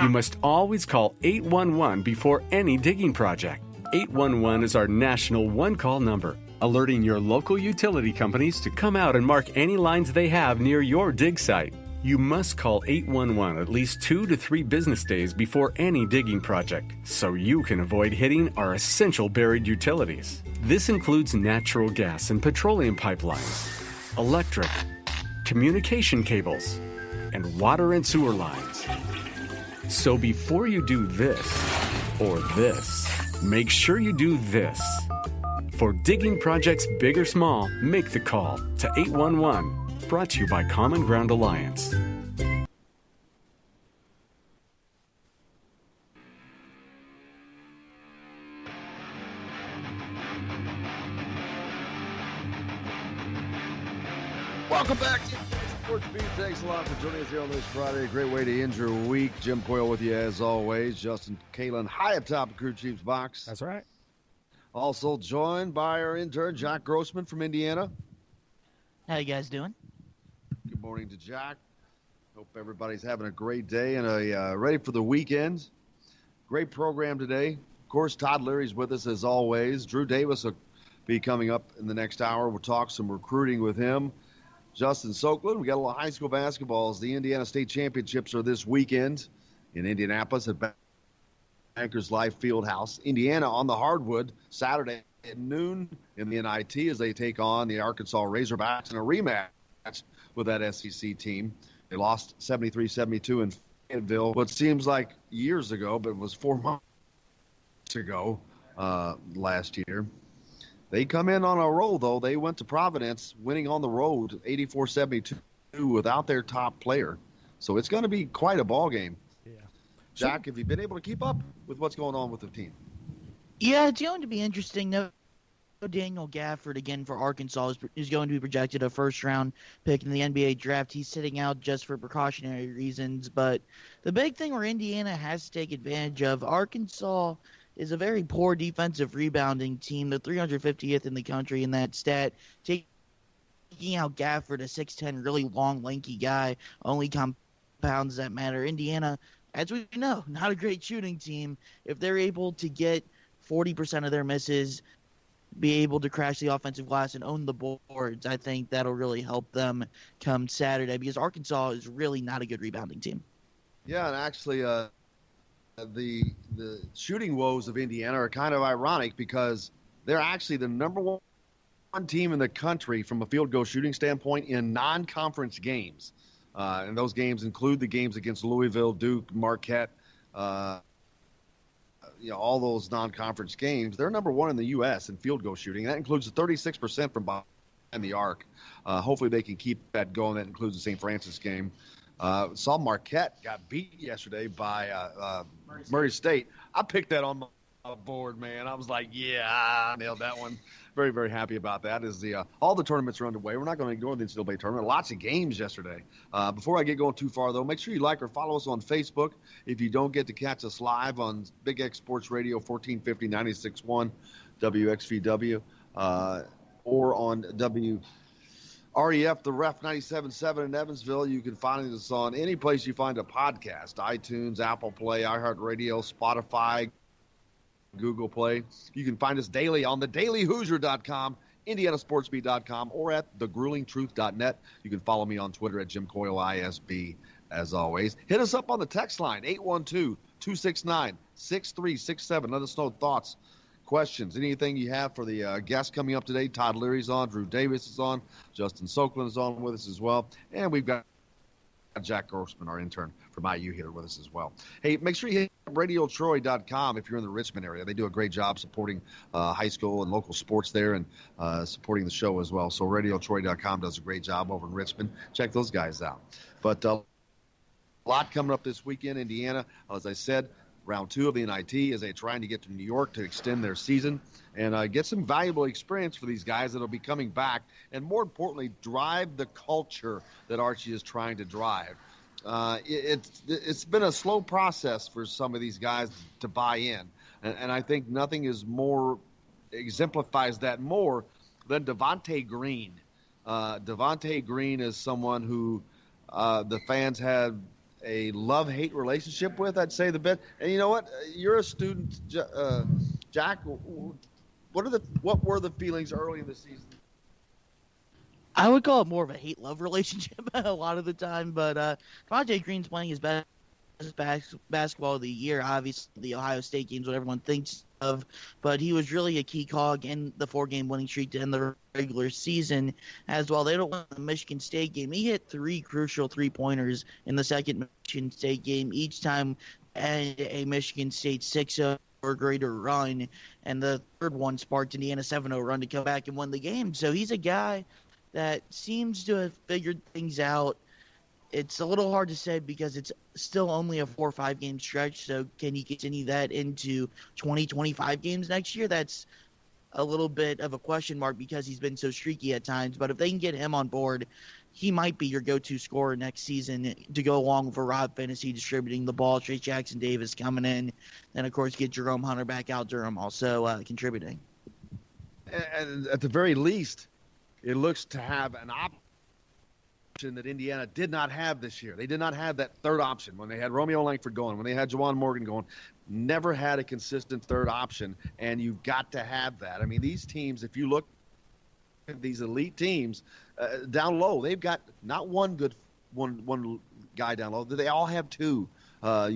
S10: you must always call 811 before any digging project. 811 is our national one-call number, alerting your local utility companies to come out and mark any lines they have near your dig site. You must call 811 at least 2 to 3 business days before any digging project, so you can avoid hitting our essential buried utilities. This includes natural gas and petroleum pipelines, electric, communication cables, and water and sewer lines. So before you do this or this, make sure you do this. For digging projects big or small, make the call to 811. Brought to you by Common Ground Alliance.
S3: Welcome back to Sports Beat. Thanks a lot for joining us here on this Friday. A great way to end your week. Jim Coyle with you as always. Justin Kalen high atop the crew chief's box.
S13: That's right.
S3: Also joined by our intern, Jack Grossman from Indiana.
S11: How you guys doing?
S3: Good morning to Jack. Hope everybody's having a great day and ready for the weekend. Great program today. Of course, Todd Leary's with us as always. Drew Davis will be coming up in the next hour. We'll talk some recruiting with him. Justin Soklin, we got a little high school basketballs. The Indiana State Championships are this weekend in Indianapolis at Bankers Life Fieldhouse. Indiana on the hardwood Saturday at noon in the NIT as they take on the Arkansas Razorbacks in a rematch with that SEC team. They lost 73-72 in Fayetteville, what seems like years ago, but it was 4 months ago last year. They come in on a roll, though. They went to Providence, winning on the road 84-72 without their top player. So it's going to be quite a ball game.
S13: Yeah.
S3: Jack, have you been able to keep up with what's going on with the team?
S11: Yeah, it's going to be interesting. No, Daniel Gafford, again, for Arkansas, is going to be projected a first-round pick in the NBA draft. He's sitting out just for precautionary reasons. But the big thing where Indiana has to take advantage of, Arkansas is a very poor defensive rebounding team. They're 350th in the country in that stat. Taking out Gafford, a 6'10", really long, lanky guy, only compounds that matter. Indiana, as we know, not a great shooting team. If they're able to get 40% of their misses, be able to crash the offensive glass and own the boards, I think that'll really help them come Saturday, because Arkansas is really not a good rebounding team.
S3: Yeah, and actually the shooting woes of Indiana are kind of ironic because they're actually the number one team in the country from a field goal shooting standpoint in non-conference games. And those games include the games against Louisville, Duke, Marquette, all those non-conference games. They're number one in the U.S. in field goal shooting. That includes 36% from behind the arc. Hopefully they can keep that going. That includes the St. Francis game. Saw Marquette got beat yesterday by Murray State. I picked that on my board, man. I was like, yeah, I nailed that one. Very, very happy about that. As all the tournaments are underway, we're not going to ignore the NCAA tournament. Lots of games yesterday. Before I get going too far, though, make sure you like or follow us on Facebook. If you don't get to catch us live on Big X Sports Radio 1450 96.1 WXVW or on REF, the Ref 97.7 in Evansville. You can find us on any place you find a podcast: iTunes, Apple Play, iHeartRadio, Spotify, Google Play. You can find us daily on thedailyhoosier.com, indianasportsbeat.com, or at thegruelingtruth.net. You can follow me on Twitter at Jim Coyle ISB. As always, hit us up on the text line, 812-269-6367. Let us know thoughts, questions, anything you have for the guests coming up today. Todd Leary's on, Drew Davis is on, Justin Soklin is on with us as well, and we've got Jack Grossman, our intern from IU, here with us as well. Hey, make sure you hit RadioTroy.com if you're in the Richmond area. They do a great job supporting high school and local sports there and supporting the show as well. So RadioTroy.com does a great job over in Richmond. Check those guys out. But a lot coming up this weekend. Indiana, as I said, round 2 of the NIT as they're trying to get to New York to extend their season and get some valuable experience for these guys that will be coming back, and more importantly, drive the culture that Archie is trying to drive. It's been a slow process for some of these guys to buy in, and I think nothing is more exemplifies that more than Devontae Green. Devontae Green is someone who the fans had a love-hate relationship with, I'd say the bit. And you know what? You're a student, Jack. What were the feelings early in the season?
S11: I would call it more of a hate-love relationship a lot of the time, but Devontae Green's playing his best basketball of the year. Obviously, the Ohio State game's what everyone thinks of, but he was really a key cog in the 4-game winning streak to end the regular season as well. They don't win the Michigan State game. He hit 3 crucial 3-pointers in the second Michigan State game, each time a Michigan State 6-0 or greater run, and the third one sparked Indiana 7-0 run to come back and win the game. So he's a guy that seems to have figured things out. It's a little hard to say because it's still only a 4 or 5 game stretch. So can he continue that into 20, 25 games next year? That's a little bit of a question mark because he's been so streaky at times. But if they can get him on board, he might be your go-to scorer next season to go along with Rob Fantasy distributing the ball, Trace Jackson Davis coming in, and, of course, get Jerome Hunter back out, Durham also contributing.
S3: And at the very least, it looks to have an option that Indiana did not have this year. They did not have that third option when they had Romeo Langford going, when they had Juwan Morgan going. Never had a consistent third option, and you've got to have that. I mean, these teams, if you look at these elite teams down low, they've got not one good one guy down low. They all have 2.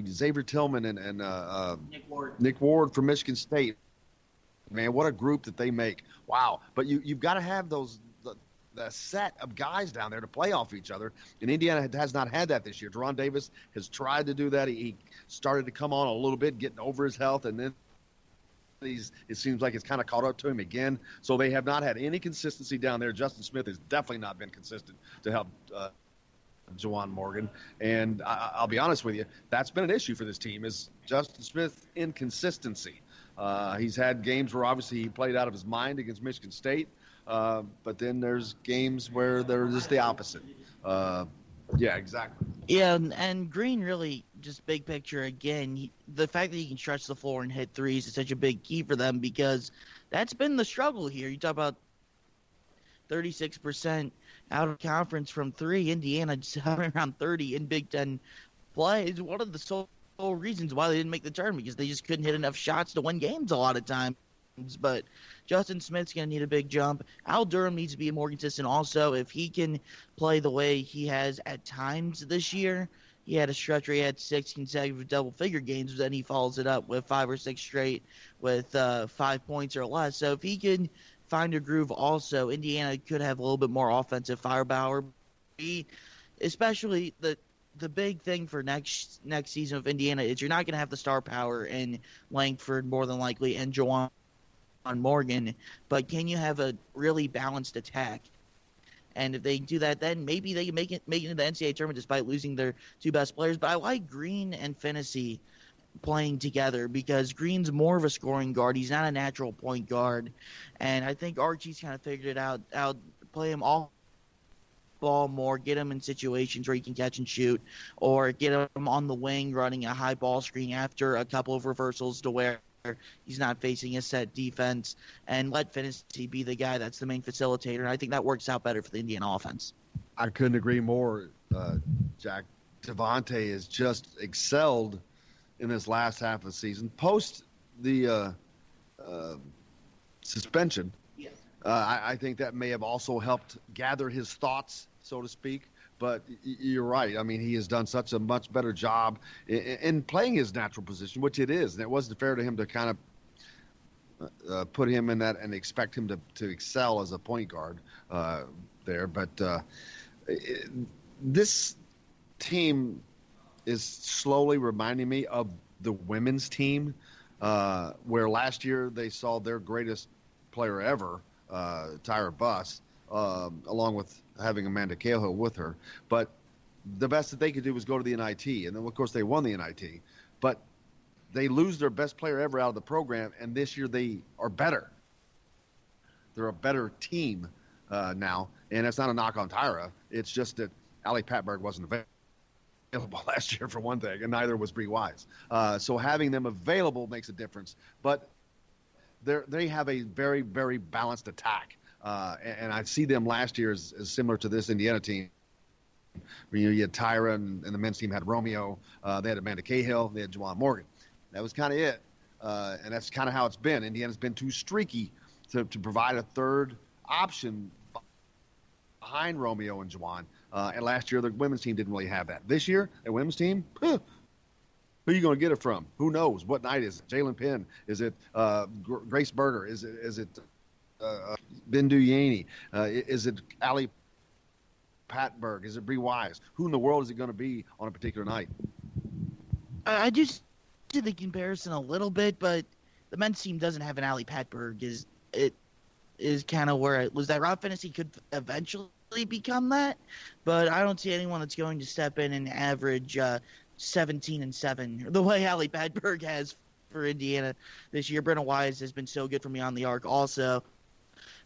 S3: Xavier Tillman and Nick Ward from Michigan State. Man, what a group that they make. Wow. But you've got to have those the set of guys down there to play off each other, and Indiana has not had that this year. Deron Davis has tried to do that. He started to come on a little bit, getting over his health, and then it seems like it's kind of caught up to him again. So they have not had any consistency down there. Justin Smith has definitely not been consistent to help Juwan Morgan, and I'll be honest with you, that's been an issue for this team is Justin Smith's inconsistency. He's had games where obviously he played out of his mind against Michigan State, but then there's games where they're just the opposite. Yeah, exactly.
S11: Yeah, and Green really, just big picture again, the fact that he can stretch the floor and hit threes is such a big key for them because that's been the struggle here. You talk about 36% out of conference from 3. Indiana just hovering around 30 in Big Ten play is one of the sole reasons why they didn't make the tournament because they just couldn't hit enough shots to win games a lot of times. But Justin Smith's going to need a big jump. Al Durham needs to be more consistent also. If he can play the way he has at times this year, he had a stretch where he had 6 consecutive double-figure games, but then he follows it up with 5 or 6 straight with 5 points or less. So if he can find a groove also, Indiana could have a little bit more offensive firepower. Especially the big thing for next season of Indiana is you're not going to have the star power in Langford more than likely and Juwan Morgan, but can you have a really balanced attack? And if they do that, then maybe they can make it into the NCAA tournament despite losing their two best players. But I like Green and Finney playing together because Green's more of a scoring guard. He's not a natural point guard. And I think Archie's kind of figured it out, play him all ball more, get him in situations where he can catch and shoot, or get him on the wing running a high ball screen after a couple of reversals to where he's not facing a set defense, and let Finney be the guy that's the main facilitator. And I think that works out better for the Indiana offense.
S2: I couldn't agree more, Jack. Devontae has just excelled in this last half of the season. Post the suspension,
S11: yes.
S2: I think that may have also helped gather his thoughts, so to speak. But you're right. I mean, he has done such a much better job in playing his natural position, which it is. And it wasn't fair to him to kind of put him in that and expect him to excel as a point guard there. But this team is slowly reminding me of the women's team, where last year they saw their greatest player ever, Tyra Buss, along with having Amanda Cahill with her. But the best that they could do was go to the NIT. And then, of course, they won the NIT. But they lose their best player ever out of the program, and this year they are better. They're a better team now. And it's not a knock on Tyra. It's just that Ali Patberg wasn't available last year, for one thing, and neither was Bree Wise. So having them available makes a difference. But they have a very, very balanced attack. And I see them last year as similar to this Indiana team. You had Tyra, and the men's team had Romeo. They had Amanda Cahill. They had Juwan Morgan. That was kind of it. And that's kind of how it's been. Indiana's been too streaky to provide a third option behind Romeo and Juwan. And last year, the women's team didn't really have that. This year, the women's team, who are you going to get it from? Who knows? What night is it? Jalen Penn? Is it Grace Berger? Is it Bindu Yaney? Is it Ali Patberg? Is it Bree Wise? Who in the world is it going to be on a particular night?
S11: I just did the comparison a little bit, but the men's team doesn't have an Ali Patberg. It is kind of where it was that Rob Finney could eventually become that, but I don't see anyone that's going to step in and average 17 and 7 the way Ali Patberg has for Indiana this year. Brenna Wise has been so good for me on the arc also.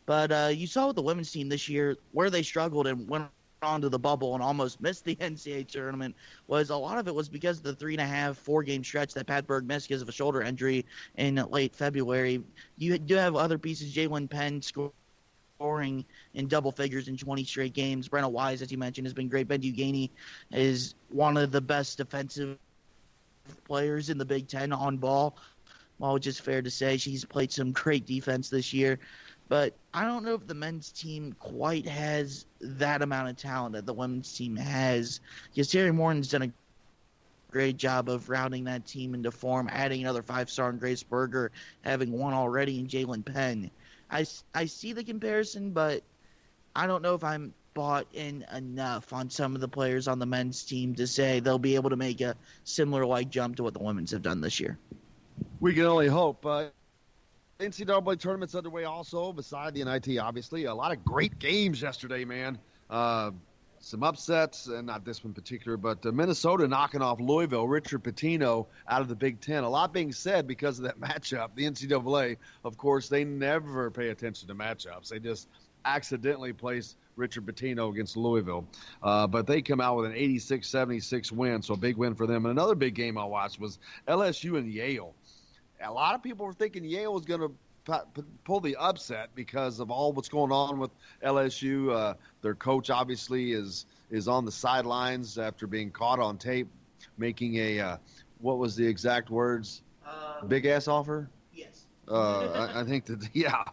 S11: But you saw with the women's team this year where they struggled and went onto the bubble and almost missed the NCAA tournament. Was a lot of it was because of the 3.5-4 game stretch that Patberg missed because of a shoulder injury in late February. You do have other pieces. Jalen Penn scoring in double figures in 20 straight games. Brenna Wise, as you mentioned, has been great. Bindu Yaney is one of the best defensive players in the Big Ten on ball. Well, which is fair to say. She's played some great defense this year. But I don't know if the men's team quite has that amount of talent that the women's team has. Because Terry Morton's done a great job of rounding that team into form, adding another 5-star in Grace Berger, having one already in Jalen Penn. I see the comparison, but I don't know if I'm bought in enough on some of the players on the men's team to say they'll be able to make a similar jump to what the women's have done this year.
S2: We can only hope. NCAA tournament's underway also, beside the NIT, obviously. A lot of great games yesterday, man. Some upsets, and not this one in particular, but Minnesota knocking off Louisville, Richard Pitino out of the Big Ten. A lot being said because of that matchup. The NCAA, of course, they never pay attention to matchups. They just accidentally place Richard Pitino against Louisville. But they come out with an 86-76 win, so a big win for them. And another big game I watched was LSU and Yale. A lot of people were thinking Yale was going to pull the upset because of all what's going on with LSU. Their coach obviously is on the sidelines after being caught on tape making a what was the exact words? Big ass offer?
S11: Yes.
S2: I think that, yeah.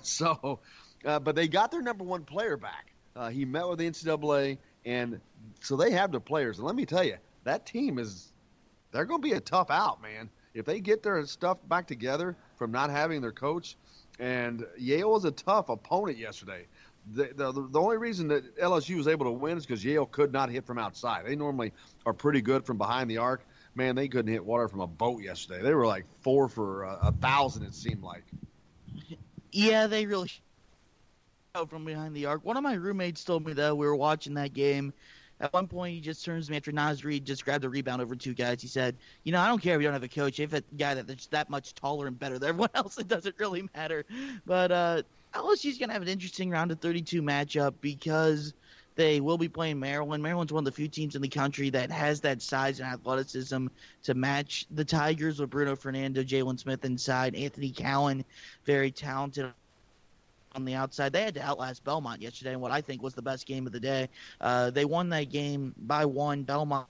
S2: So, but they got their number one player back. He met with the NCAA, and so they have the players. And let me tell you, that team they're going to be a tough out, man. If they get their stuff back together from not having their coach, and Yale was a tough opponent yesterday. The only reason that LSU was able to win is because Yale could not hit from outside. They normally are pretty good from behind the arc. Man, they couldn't hit water from a boat yesterday. They were like 4 for 1,000, it seemed like.
S11: Yeah, they really from behind the arc. One of my roommates told me that we were watching that game. At one point, he just turns to me after Naz Reid just grabbed a rebound over two guys. He said, I don't care if you don't have a coach. If a guy that's that much taller and better than everyone else, it doesn't really matter. But LSU's going to have an interesting round of 32 matchup because they will be playing Maryland. Maryland's one of the few teams in the country that has that size and athleticism to match the Tigers with Bruno Fernando, Jalen Smith inside, Anthony Cowan, very talented on the outside. They had to outlast Belmont yesterday in what I think was the best game of the day. They won that game by one. Belmont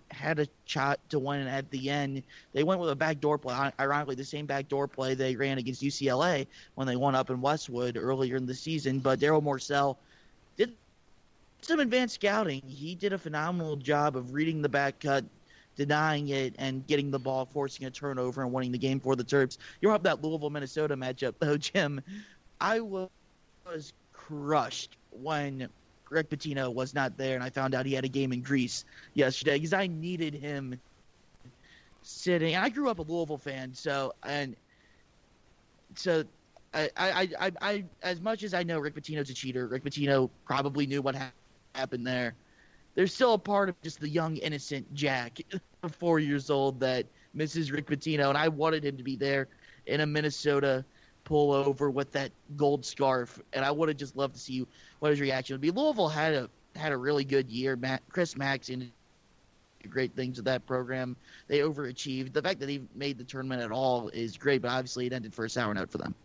S11: had a shot to win at the end. They went with a backdoor play. Ironically, the same backdoor play they ran against UCLA when they won up in Westwood earlier in the season. But Daryl Morcell did some advanced scouting. He did a phenomenal job of reading the back cut, denying it, and getting the ball, forcing a turnover, and winning the game for the Terps. You're up that Louisville-Minnesota matchup, though, Jim. I was crushed when Rick Pitino was not there, and I found out he had a game in Greece yesterday because I needed him sitting. And I grew up a Louisville fan, so I as much as I know Rick Pitino's a cheater, Rick Pitino probably knew what happened there. There's still a part of just the young, innocent Jack, 4 years old, that misses Rick Pitino, and I wanted him to be there in a Minnesota pullover with that gold scarf, and I would have just loved to see what his reaction would be. Louisville had a really good year. Chris Mack did great things with that program. They overachieved. The fact that he made the tournament at all is great, but obviously it ended for a sour note for them.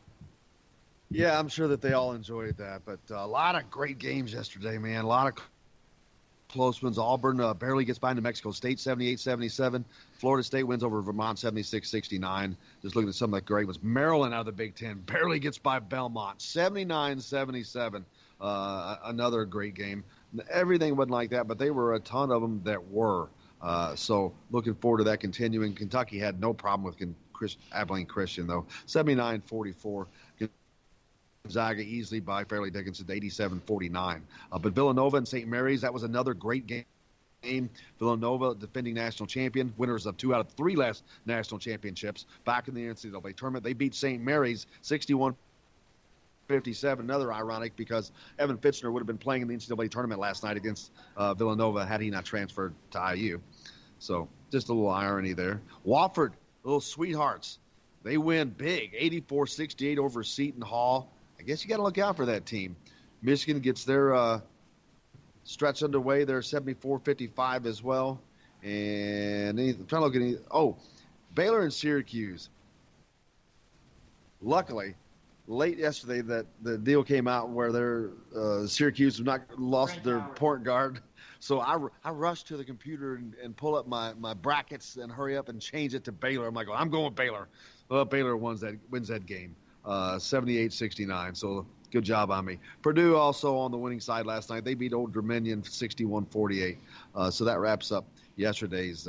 S2: Yeah, I'm sure that they all enjoyed that, but a lot of great games yesterday, man. A lot of close ones. Auburn barely gets by New Mexico State 78-77. Florida State wins over Vermont 76-69. Just looking at some of that great ones. Maryland out of the Big Ten barely gets by Belmont 79-77. Another great game. Everything wasn't like that, but they were a ton of them that were. So looking forward to that continuing. Kentucky had no problem with Abilene Christian, though. 79-44. Gonzaga easily by Fairleigh Dickinson 87-49. But Villanova and St. Mary's, that was another great game. Villanova, defending national champion, winners of 2 out of 3 last national championships, back in the NCAA tournament. They beat St. Mary's 61-57. Another ironic because Evan Fitzner would have been playing in the NCAA tournament last night against Villanova had he not transferred to IU. So just a little irony there. Wofford, little sweethearts. They win big, 84-68 over Seton Hall. I guess you got to look out for that team. Michigan gets their stretch underway. They're 74-55 as well. And I'm trying to look at Baylor and Syracuse. Luckily, late yesterday, that the deal came out where their Syracuse have not lost their point guard. So I rushed to the computer and pull up my brackets and hurry up and change it to Baylor. I'm like, I'm going with Baylor. Well, Baylor wins that game. 78-69, so good job on me. Purdue also on the winning side last night. They beat Old Dominion 61-48. So that wraps up yesterday's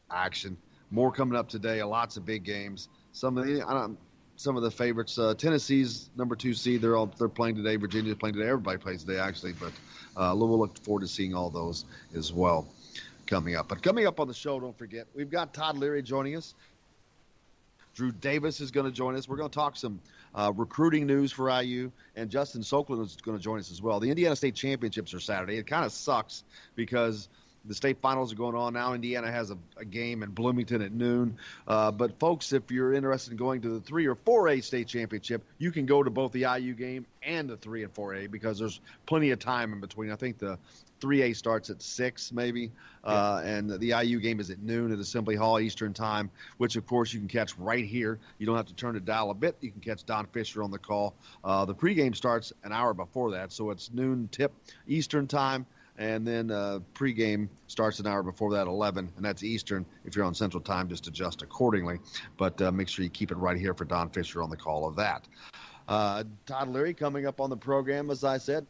S2: action. More coming up today. Lots of big games. Some of the favorites. Tennessee's number 2 seed. They're playing today. Virginia's playing today. Everybody plays today, actually. But we'll look forward to seeing all those as well coming up. But coming up on the show, don't forget, we've got Todd Leary joining us. Drew Davis is going to join us. We're going to talk some recruiting news for IU, and Justin Soklin is going to join us as well. The Indiana State Championships are Saturday. It kind of sucks because the state finals are going on now. Indiana has a game in Bloomington at noon. But, folks, if you're interested in going to the 3 or 4A state championship, you can go to both the IU game and the 3 and 4A because there's plenty of time in between. I think the 3A starts at 6 maybe, and the IU game is at noon at Assembly Hall Eastern Time, which, of course, you can catch right here. You don't have to turn the dial a bit. You can catch Don Fisher on the call. The pregame starts an hour before that, so it's noon tip Eastern Time, and then pregame starts an hour before that, 11, and that's Eastern. If you're on Central Time, just adjust accordingly. But make sure you keep it right here for Don Fisher on the call of that. Todd Leary coming up on the program, as I said.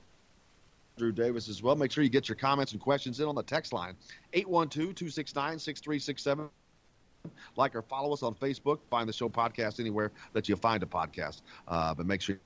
S2: Drew Davis as well. Make sure you get your comments and questions in on the text line, 812-269-6367. Like or follow us on Facebook. Find the show podcast anywhere that you find a podcast. But make sure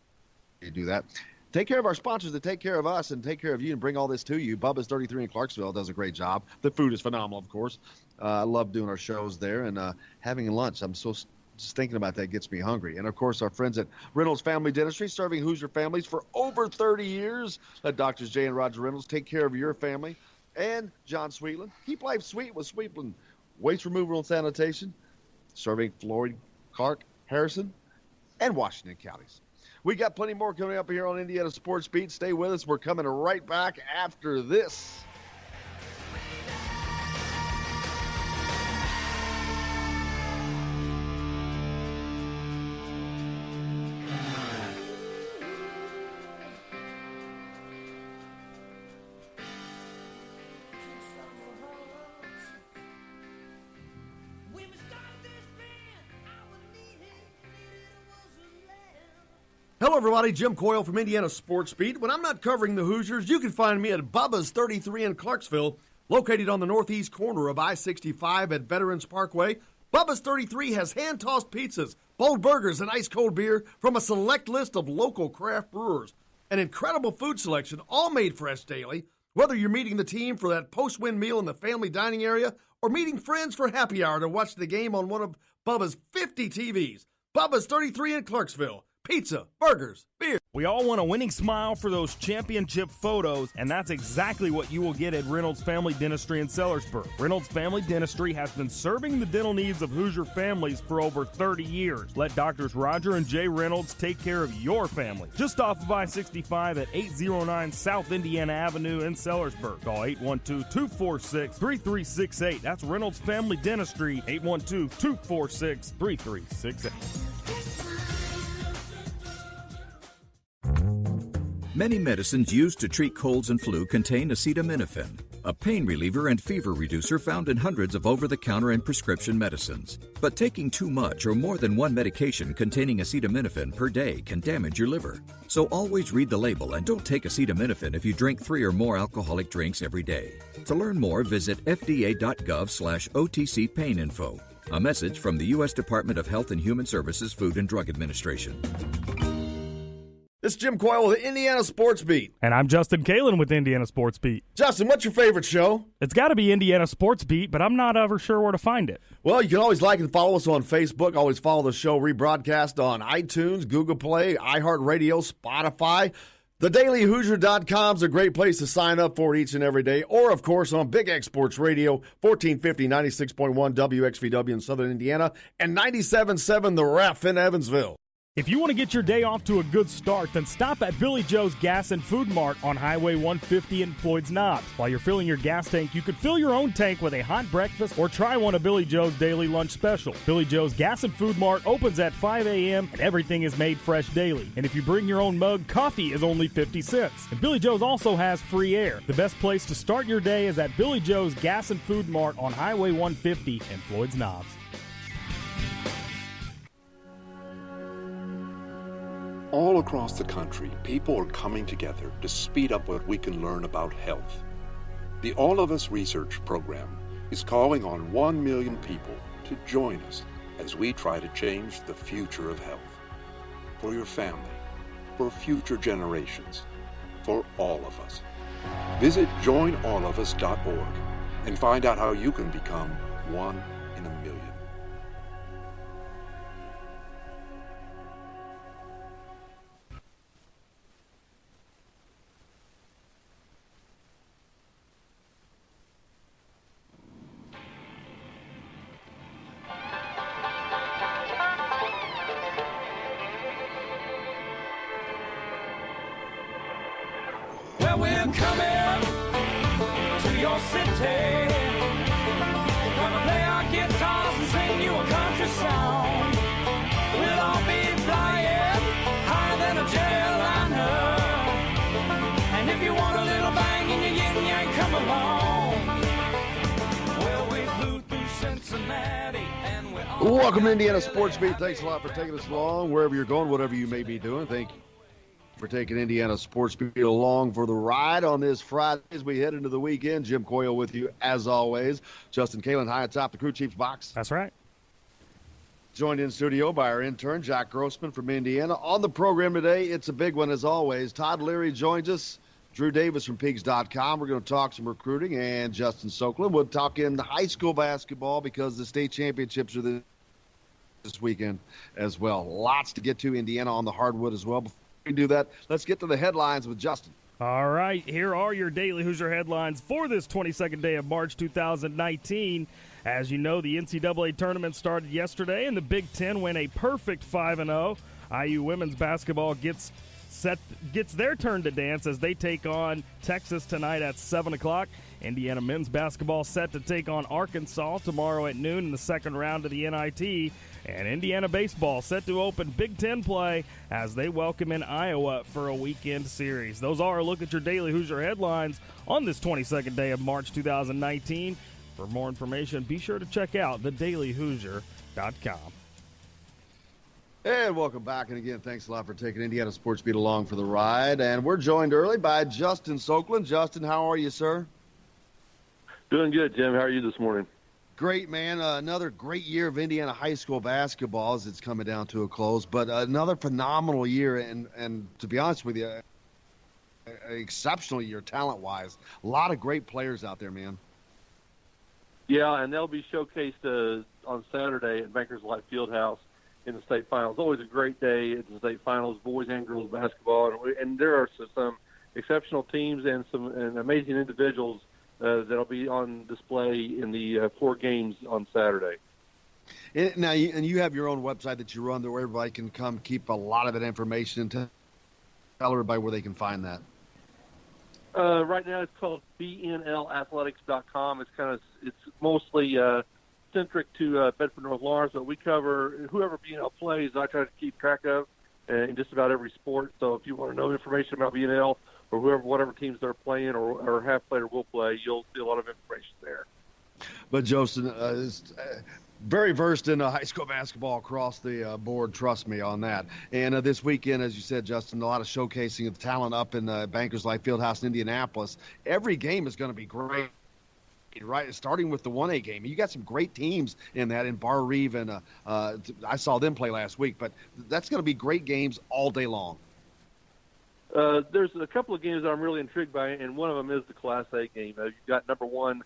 S2: you do that. Take care of our sponsors that take care of us and take care of you and bring all this to you. Bubba's 33 in Clarksville does a great job. The food is phenomenal, of course. I love doing our shows there and having lunch. I'm so
S3: Just thinking about that gets me hungry. And, of course, our friends at Reynolds Family Dentistry, serving Hoosier families for over 30 years. Let Doctors J and Roger Reynolds take care of your family. And John Sweetland. Keep life sweet with Sweetland Waste Removal and Sanitation, serving Floyd, Clark, Harrison, and Washington counties. We got plenty more coming up here on Indiana Sports Beat. Stay with us. We're coming right back after this.
S2: Hello, everybody. Jim Coyle from Indiana Sports Beat. When I'm not covering the Hoosiers, you can find me at Bubba's 33 in Clarksville, located on the northeast corner of I-65 at Veterans Parkway. Bubba's 33 has hand-tossed pizzas, bold burgers, and ice-cold beer from a select list of local craft brewers. An incredible food selection, all made fresh daily. Whether you're meeting the team for that post-win meal in the family dining area or meeting friends for happy hour to watch the game on one of Bubba's 50 TVs. Bubba's 33 in Clarksville. Pizza, burgers, beer.
S13: We all want a winning smile for those championship photos, and that's exactly what you will get at Reynolds Family Dentistry in Sellersburg. Reynolds Family Dentistry has been serving the dental needs of Hoosier families for over 30 years. Let Doctors Roger and Jay Reynolds take care of your family. Just off of I-65 at 809 South Indiana Avenue in Sellersburg. Call 812-246-3368. That's Reynolds Family Dentistry, 812-246-3368.
S6: Many medicines used to treat colds and flu contain acetaminophen, a pain reliever and fever reducer found in hundreds of over-the-counter and prescription medicines. But taking too much or more than one medication containing acetaminophen per day can damage your liver. So always read the label and don't take acetaminophen if you drink 3 or more alcoholic drinks every day. To learn more, visit fda.gov/OTC pain info. A message from the U.S. Department of Health and Human Services Food and Drug Administration.
S2: This is Jim Coyle with Indiana Sports Beat.
S13: And I'm Justin Kalen with Indiana Sports Beat.
S2: Justin, what's your favorite show?
S13: It's got to be Indiana Sports Beat, but I'm not ever sure where to find it.
S2: Well, you can always like and follow us on Facebook. Always follow the show rebroadcast on iTunes, Google Play, iHeartRadio, Spotify. TheDailyHoosier.com is a great place to sign up for each and every day. Or, of course, on Big X Sports Radio, 1450, 96.1 WXVW in Southern Indiana, and 97.7 The Ref in Evansville.
S13: If you want to get your day off to a good start, then stop at Billy Joe's Gas and Food Mart on Highway 150 in Floyd's Knobs. While you're filling your gas tank, you can fill your own tank with a hot breakfast or try one of Billy Joe's daily lunch special. Billy Joe's Gas and Food Mart opens at 5 a.m. and everything is made fresh daily. And if you bring your own mug, coffee is only 50 cents. And Billy Joe's also has free air. The best place to start your day is at Billy Joe's Gas and Food Mart on Highway 150 in Floyd's Knobs.
S7: All across the country, people are coming together to speed up what we can learn about health. The All of Us Research Program is calling on 1 million people to join us as we try to change the future of health. For your family, for future generations, for all of us. Visit joinallofus.org and find out how you can become one in a million.
S1: Well, we're coming to your city. Gonna play our guitars and sing you a country song. We'll all be flying higher than a jetliner. And if you want a little bang in your yin yang, come along. Well, we flew through Cincinnati and we're on.
S3: Welcome to Indiana Sports Beat. Thanks a lot for taking us along wherever you're going, whatever you may be doing. Thank you for taking Indiana Sports Beat along for the ride on this Friday as we head into the weekend. Jim Coyle with you as always. Justin Kalen high atop the crew chief's box.
S13: That's right.
S3: Joined in studio by our intern, Jack Grossman from Indiana. On the program today, it's a big one as always. Todd Leary joins us. Drew Davis from Pigs.com. We're going to talk some recruiting, and Justin Sokolin. We'll talk in high school basketball because the state championships are this
S2: this weekend as well. Lots to get to. Indiana on the hardwood as well. Before we do that, let's get to the headlines with Justin.
S13: All right, here are your Daily Hoosier headlines for this 22nd day of March 2019. As you know, the NCAA tournament started yesterday, and the Big Ten went a perfect 5-0. IU women's basketball gets their turn to dance as they take on Texas tonight at 7 o'clock. Indiana men's basketball set to take on Arkansas tomorrow at noon in the second round of the NIT. And Indiana baseball set to open Big Ten play as they welcome in Iowa for a weekend series. Those are a look at your Daily Hoosier headlines on this 22nd day of March 2019. For more information, be sure to check out thedailyhoosier.com.
S2: And welcome back. And again, thanks a lot for taking Indiana Sports Beat along for the ride. And we're joined early by Justin Soakland. Justin, how are you, sir?
S14: Doing good, Jim. How are you this morning?
S2: Great, man. Another great year of Indiana high school basketball as it's coming down to a close, but another phenomenal year, and to be honest with you, an exceptional year talent-wise. A lot of great players out there, man.
S14: Yeah, and they'll be showcased on Saturday at Bankers Life Fieldhouse in the state finals. Always a great day at the state finals, boys and girls basketball, and there are some exceptional teams and some amazing individuals that'll be on display in the 4 games on Saturday.
S2: Now, you have your own website that you run there where everybody can come keep a lot of that information and tell everybody where they can find that.
S14: Right now it's called bnlathletics.com. It's mostly centric to Bedford North Lawrence, but we cover whoever BNL plays. I try to keep track of in just about every sport. So if you want to know information about BNL or whatever teams they're playing or have played or will play, you'll see a lot of information there.
S2: But Joseph is very versed in high school basketball across the board. Trust me on that. And this weekend, as you said, Justin, a lot of showcasing of talent up in Bankers Life Fieldhouse in Indianapolis. Every game is going to be great. Right, starting with the 1A game. You got some great teams in that, in Bar Reeve, and I saw them play last week, but that's going to be great games all day long.
S14: There's a couple of games that I'm really intrigued by, and one of them is the Class A game. You've got number 1,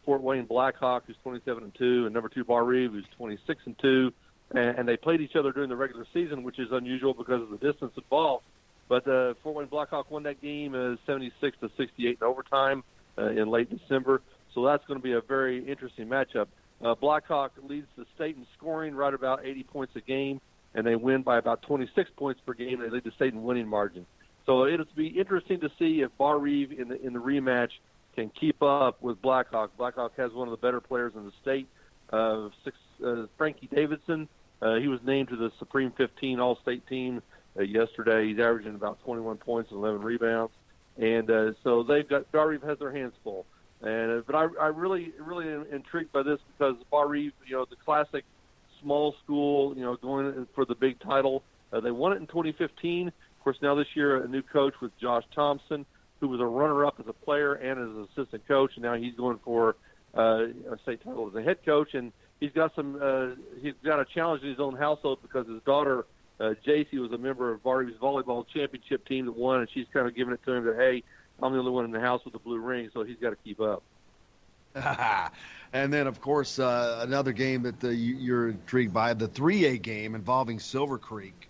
S14: Fort Wayne Blackhawk, who's 27-2, and number 2, Bar Reeve, who's 26-2, and they played each other during the regular season, which is unusual because of the distance involved. But Fort Wayne Blackhawk won that game 76-68 in overtime in late December. So that's going to be a very interesting matchup. Blackhawk leads the state in scoring right about 80 points a game, and they win by about 26 points per game. They lead the state in winning margin. So it'll be interesting to see if Bar Reeve in the rematch can keep up with Blackhawk. Blackhawk has one of the better players in the state, Frankie Davidson. He was named to the Supreme 15 All-State team yesterday. He's averaging about 21 points and 11 rebounds. And so Bar Reeve has their hands full. But I really am intrigued by this because Bar Reeve, the classic small school, going for the big title. They won it in 2015. Of course, now this year, a new coach with Josh Thompson, who was a runner-up as a player and as an assistant coach, and now he's going for a state title as a head coach. And he's got a challenge in his own household because his daughter, JC, was a member of Bar Reeve's volleyball championship team that won, and she's kind of giving it to him that, hey, I'm the only one in the house with the blue ring, so he's got to keep up.
S2: And then, of course, another game that you're intrigued by, the 3A game involving Silver Creek.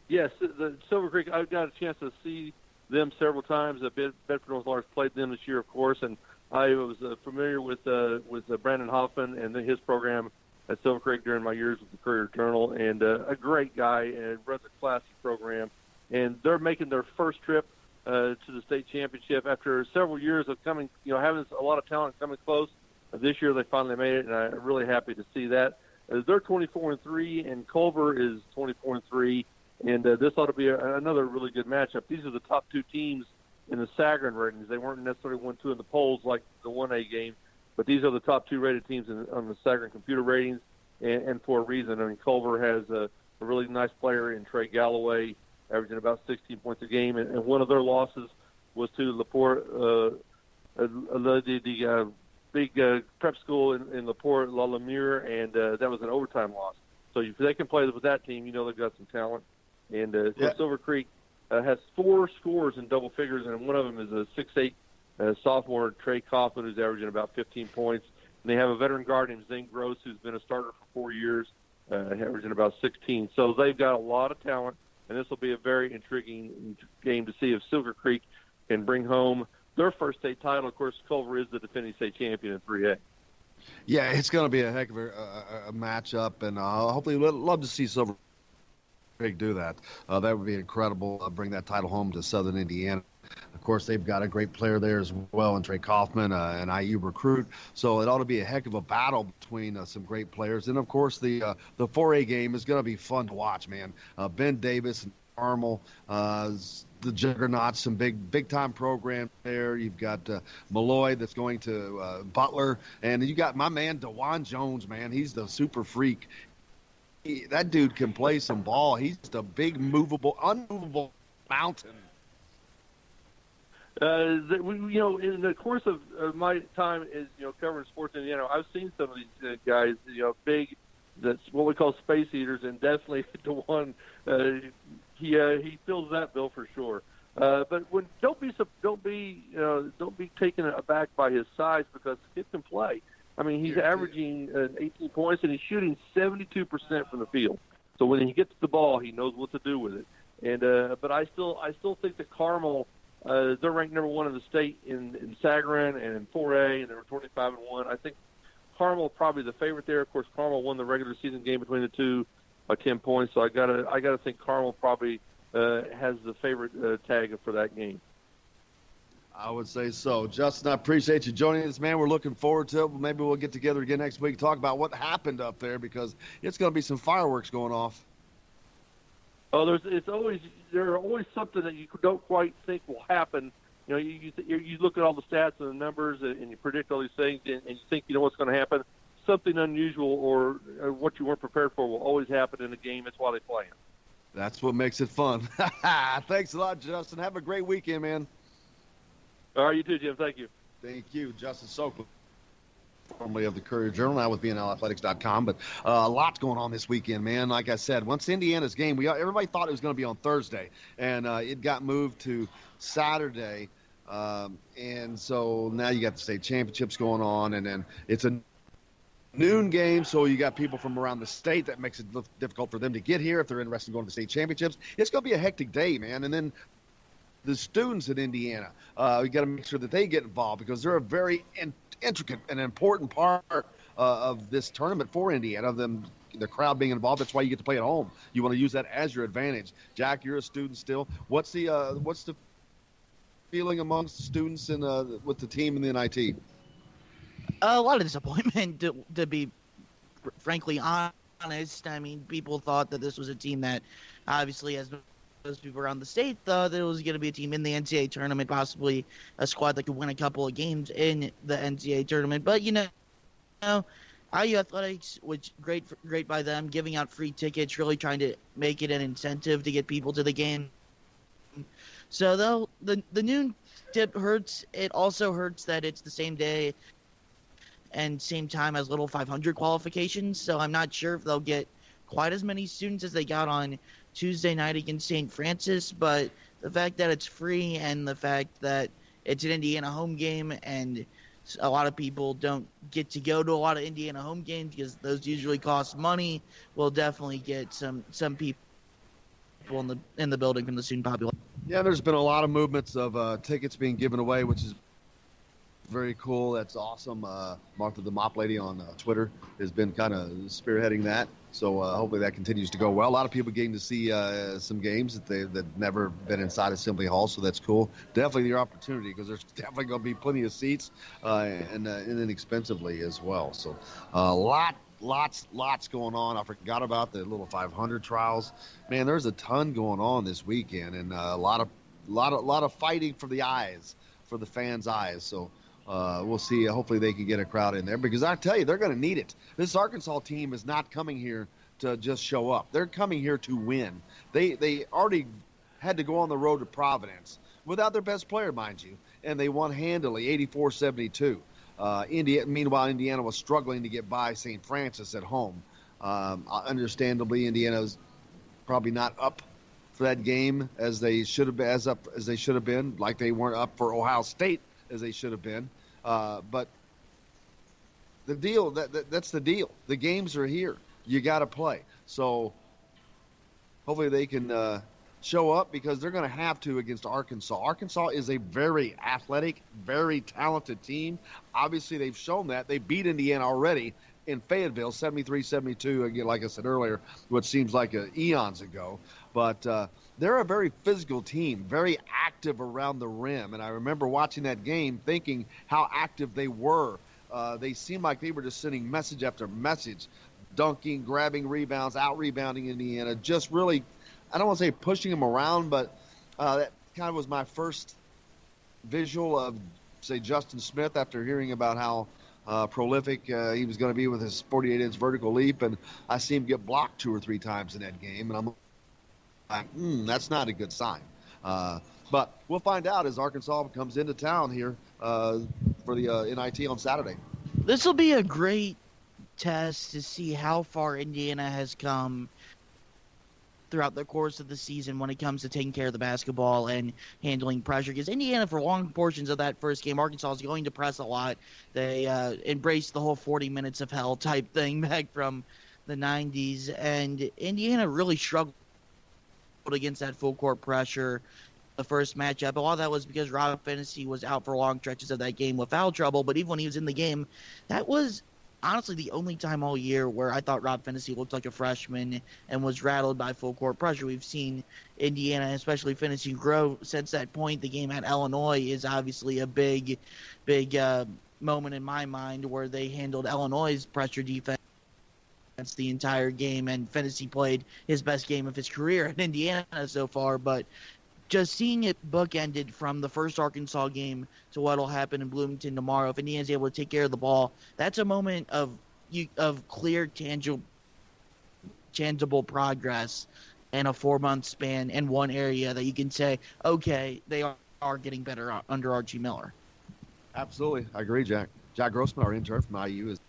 S14: Yes, the Silver Creek, I've got a chance to see them several times. Bedford North Lawrence played them this year, of course, and I was familiar with Brandon Hoffman and his program at Silver Creek during my years with the Courier-Journal, and a great guy and runs a classy program. And they're making their first trip to the state championship after several years of having a lot of talent coming close. This year they finally made it, and I'm really happy to see that. They're 24-3, and Culver is 24-3, and this ought to be another really good matchup. These are the top 2 teams in the Sagarin ratings. They weren't necessarily 1-2 in the polls like the 1A game, but these are the top 2 rated teams on the Sagarin computer ratings, and for a reason. I mean, Culver has a really nice player in Trey Galloway, averaging about 16 points a game, and one of their losses was to LaPorte, the big prep school in LaPorte, La Lumiere, and that was an overtime loss. So if they can play with that team, they've got some talent. And Silver Creek has 4 scores in double figures, and one of them is a 6'8" sophomore, Trey Coughlin, who's averaging about 15 points. And they have a veteran guard named Zane Gross, who's been a starter for 4 years, averaging about 16. So they've got a lot of talent, and this will be a very intriguing game to see if Silver Creek can bring home their first state title. Of course, Culver is the defending state champion in 3A.
S2: Yeah, it's going to be a heck of a matchup, and hopefully we'd love to see Silver Creek do that. That would be incredible, bring that title home to Southern Indiana. Of course, they've got a great player there as well, and Trey Kaufman, an IU recruit. So it ought to be a heck of a battle between some great players. And, of course, the 4A game is going to be fun to watch, man. Ben Davis and Carmel, the Juggernauts, some big-time program there. You've got Malloy that's going to Butler. And you got my man, DeJuan Jones, man. He's the super freak. That dude can play some ball. He's the big, unmovable mountain.
S14: In the course of my time is covering sports in Indiana, I've seen some of these guys, big, that's what we call space eaters, and definitely DeJuan, he fills that bill for sure. But don't be taken aback by his size, because the kid can play. I mean, he's averaging 18 points, and he's shooting 72% from the field. So when he gets the ball, he knows what to do with it. And but I still think that Carmel. They're ranked number 1 in the state in Sagarin and in 4A, and they were 25-1. I think Carmel probably the favorite there. Of course, Carmel won the regular season game between the two by 10 points. So I gotta think Carmel probably has the favorite tag for that game.
S2: I would say so. Justin, I appreciate you joining us, man. We're looking forward to it. Maybe we'll get together again next week and talk about what happened up there, because it's going to be some fireworks going off.
S14: Oh, there are always something that you don't quite think will happen. You look at all the stats and the numbers, and you predict all these things, and you think you know what's going to happen. Something unusual or what you weren't prepared for will always happen in a game. That's why they play them.
S2: That's what makes it fun. Thanks a lot, Justin. Have a great weekend, man.
S14: All right, you too, Jim. Thank you.
S2: Thank you, Justin Soklin, formerly of the Courier-Journal, now with BNLathletics.com. But a lot's going on this weekend, man. Like I said, once Indiana's game, everybody thought it was going to be on Thursday, and it got moved to Saturday. And so now you got the state championships going on, and then it's a noon game, so you got people from around the state. That makes it difficult for them to get here if they're interested in going to the state championships. It's going to be a hectic day, man. And then the students in Indiana, we got to make sure that they get involved, because they're a very intricate and important part of this tournament for Indiana. The crowd being involved, that's why you get to play at home. You want to use that as your advantage. Jack, you're a student still. What's the feeling amongst the students and with the team in the NIT?
S11: A lot of disappointment, to be frankly honest. I mean, people thought that this was a team that, obviously, as most people around the state thought, that it was going to be a team in the NCAA tournament, possibly a squad that could win a couple of games in the NCAA tournament. But, IU Athletics, which great by them, giving out free tickets, really trying to make it an incentive to get people to the game. So, though, the noon tip hurts. It also hurts that it's the same day and same time as Little 500 qualifications, so I'm not sure if they'll get quite as many students as they got on Tuesday night against St. Francis, but the fact that it's free and the fact that it's an Indiana home game, and a lot of people don't get to go to a lot of Indiana home games because those usually cost money, will definitely get some people in the building from the student population.
S2: Yeah, there's been a lot of movements of tickets being given away, which is very cool. That's awesome. Martha the Mop Lady on Twitter has been kind of spearheading that. So hopefully that continues to go well. A lot of people getting to see some games that never been inside Assembly Hall, so that's cool. Definitely your opportunity, because there's definitely going to be plenty of seats and inexpensively as well. So lots going on. I forgot about the Little 500 trials. Man, there's a ton going on this weekend, and a lot of fighting for the eyes, for the fans' eyes. So we'll see. Hopefully they can get a crowd in there, because I tell you, they're going to need it. This Arkansas team is not coming here to just show up. They're coming here to win. They already had to go on the road to Providence without their best player, mind you, and they won handily, 84-72. Meanwhile, Indiana was struggling to get by St. Francis at home. Understandably, Indiana's probably not up for that game as they should have been, like they weren't up for Ohio State as they should have been. But
S3: the deal. That's the deal. The games are here. You got to play. So hopefully they can show up, because they're going to have to against Arkansas. Arkansas is a very athletic, very talented team. Obviously, they've shown that. They beat Indiana already in Fayetteville, 73-72, again, like I said earlier, what seems like eons ago. But they're a very physical team, very active around the rim. And I remember watching that game thinking how active they were. They seemed like they were just sending message after message, dunking, grabbing rebounds, out-rebounding Indiana, just really, I don't want to say pushing them around, but that kind of was my first visual of, say, Justin Smith after hearing about how prolific he was going to be with his 48-inch vertical leap, and I see him get blocked 2 or 3 times in that game, and I'm like, that's not a good sign. But we'll find out as Arkansas comes into town here for the NIT on Saturday.
S11: This will be a great test to see how far Indiana has come throughout the course of the season when it comes to taking care of the basketball and handling pressure. Because Indiana, for long portions of that first game, Arkansas is going to press a lot. They embraced the whole 40 minutes of hell type thing back from the 90s. And Indiana really struggled against that full court pressure the first matchup. A lot of that was because Rob Finney was out for long stretches of that game with foul trouble. But even when he was in the game, that was honestly the only time all year where I thought Rob Finney looked like a freshman and was rattled by full court pressure. We've seen Indiana, especially Finney, grow since that point. The game at Illinois is obviously a big moment in my mind where they handled Illinois' pressure defense the entire game, and Finney played his best game of his career in Indiana so far. But just seeing it bookended from the first Arkansas game to what will happen in Bloomington tomorrow, if Indiana's able to take care of the ball, that's a moment of clear, tangible progress in a 4-month span in one area that you can say, okay, they are getting better under Archie Miller.
S3: Absolutely. I agree, Jack. Jack Grossman, our intern from IU, is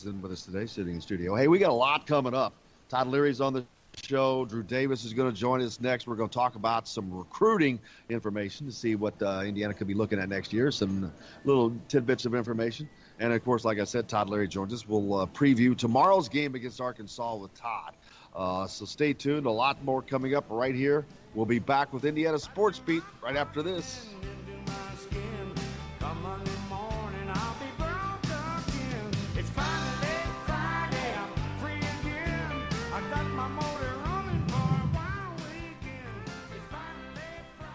S3: in with us today, sitting in the studio. Hey, we got a lot coming up. Todd Leary's on the show. Drew Davis is going to join us next. We're going to talk about some recruiting information to see what Indiana could be looking at next year, some little tidbits of information. And, of course, like I said, Todd Leary joins us. We'll preview tomorrow's game against Arkansas with Todd. So stay tuned. A lot more coming up right here. We'll be back with Indiana Sports Beat right after this.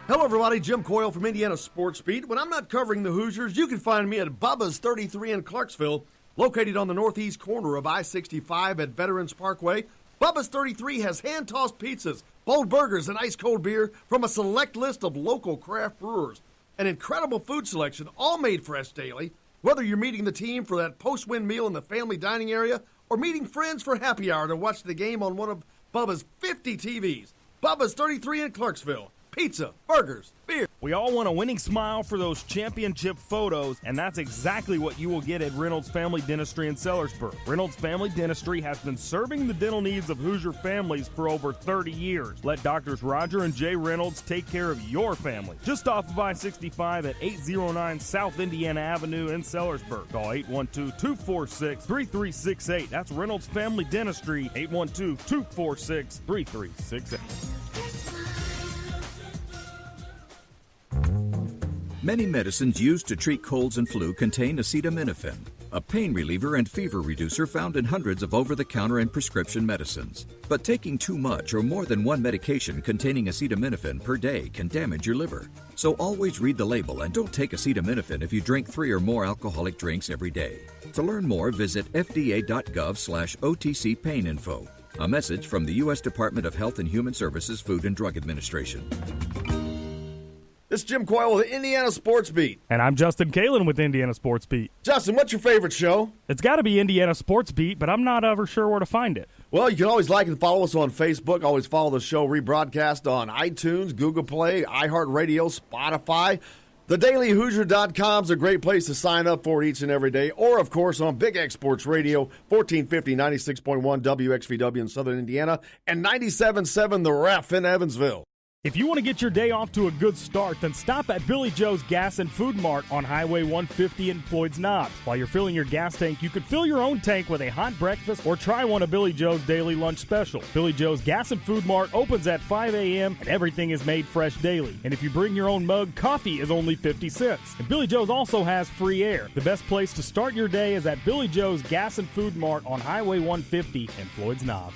S2: Hello, everybody. Jim Coyle from Indiana Sports Beat. When I'm not covering the Hoosiers, you can find me at Bubba's 33 in Clarksville, located on the northeast corner of I-65 at Veterans Parkway. Bubba's 33 has hand-tossed pizzas, bold burgers, and ice-cold beer from a select list of local craft brewers. An incredible food selection, all made fresh daily. Whether you're meeting the team for that post-win meal in the family dining area or meeting friends for happy hour to watch the game on one of Bubba's 50 TVs. Bubba's 33 in Clarksville. Pizza, burgers, beer.
S13: We all want a winning smile for those championship photos, and that's exactly what you will get at Reynolds Family Dentistry in Sellersburg. Reynolds Family Dentistry has been serving the dental needs of Hoosier families for over 30 years. Let Doctors Roger and Jay Reynolds take care of your family. Just off of I-65 at 809 South Indiana Avenue in Sellersburg. Call 812-246-3368. That's Reynolds Family Dentistry, 812-246-3368.
S6: Many medicines used to treat colds and flu contain acetaminophen, a pain reliever and fever reducer found in hundreds of over-the-counter and prescription medicines. But taking too much or more than one medication containing acetaminophen per day can damage your liver. So always read the label and don't take acetaminophen if you drink 3 or more alcoholic drinks every day. To learn more, visit fda.gov/OTC pain info. A message from the U.S. Department of Health and Human Services Food and Drug Administration.
S2: This is Jim Coyle with Indiana Sports Beat.
S13: And I'm Justin Kalen with Indiana Sports Beat.
S2: Justin, what's your favorite show?
S13: It's got to be Indiana Sports Beat, but I'm not ever sure where to find it.
S2: Well, you can always like and follow us on Facebook. Always follow the show rebroadcast on iTunes, Google Play, iHeartRadio, Spotify. TheDailyHoosier.com is a great place to sign up for each and every day. Or, of course, on Big X Sports Radio, 1450, 96.1 WXVW in Southern Indiana, and 97.7 The Ref in Evansville.
S13: If you want to get your day off to a good start, then stop at Billy Joe's Gas and Food Mart on Highway 150 in Floyd's Knobs. While you're filling your gas tank, you could fill your own tank with a hot breakfast or try one of Billy Joe's daily lunch special. Billy Joe's Gas and Food Mart opens at 5 a.m. and everything is made fresh daily. And if you bring your own mug, coffee is only 50 cents. And Billy Joe's also has free air. The best place to start your day is at Billy Joe's Gas and Food Mart on Highway 150 in Floyd's Knobs.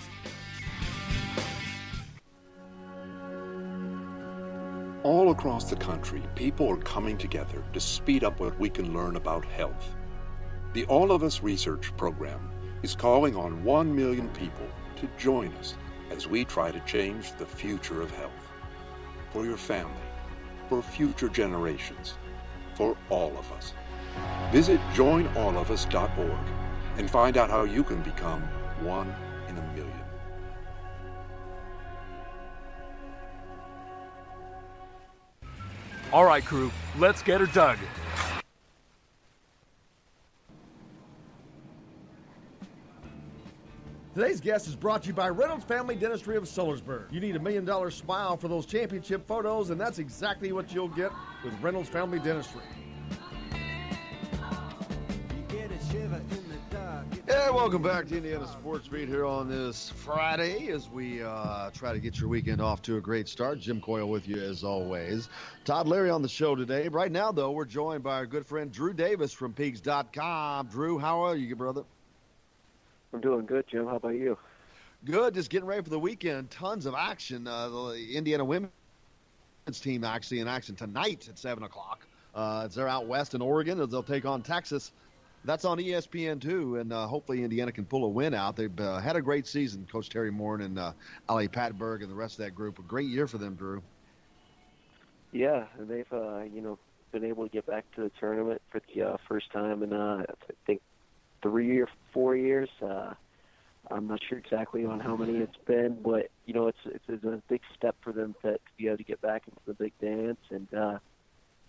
S7: All across the country, people are coming together to speed up what we can learn about health. The All of Us Research Program is calling on 1 million people to join us as we try to change the future of health. For your family, for future generations, for all of us. Visit joinallofus.org and find out how you can become one in a million.
S8: All right, crew, let's get her dug.
S2: Today's guest is brought to you by Reynolds Family Dentistry of Sellersburg. You need $1 million smile for those championship photos, and that's exactly what you'll get with Reynolds Family Dentistry. Yeah, welcome back to Indiana Sports Beat here on this Friday as we try to get your weekend off to a great start. Jim Coyle with you as always. Todd Leary on the show today. Right now, though, we're joined by our good friend Drew Davis from Peegs.com. Drew, how are you, brother?
S15: I'm doing good, Jim. How about you?
S2: Good. Just getting ready for the weekend. Tons of action. The Indiana women's team actually in action tonight at 7 o'clock. They're out west in Oregon as they'll take on Texas. That's on ESPN2, and hopefully Indiana can pull a win out. They've had a great season, Coach Terry Moore and Ali Patberg and the rest of that group. A great year for them, Drew.
S15: Yeah, they've been able to get back to the tournament for the first time in I think 3 or 4 years. I'm not sure exactly on how many it's been, but it's a big step for them to be able to get back into the big dance, and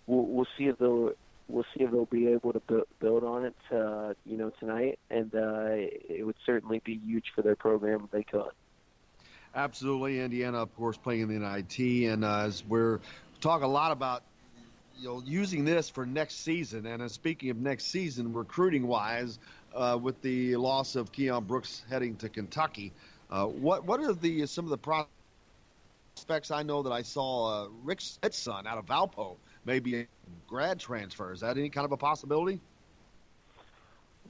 S15: we'll see if they'll be able to build on it, tonight, and it would certainly be huge for their program if they could.
S2: Absolutely. Indiana, of course, playing in the NIT, and as we're talking a lot about using this for next season, and speaking of next season, recruiting-wise, with the loss of Keon Brooks heading to Kentucky, what are some of the prospects? I know that I saw Rick Smith's son out of Valpo, maybe a grad transfer. Is that any kind of a possibility?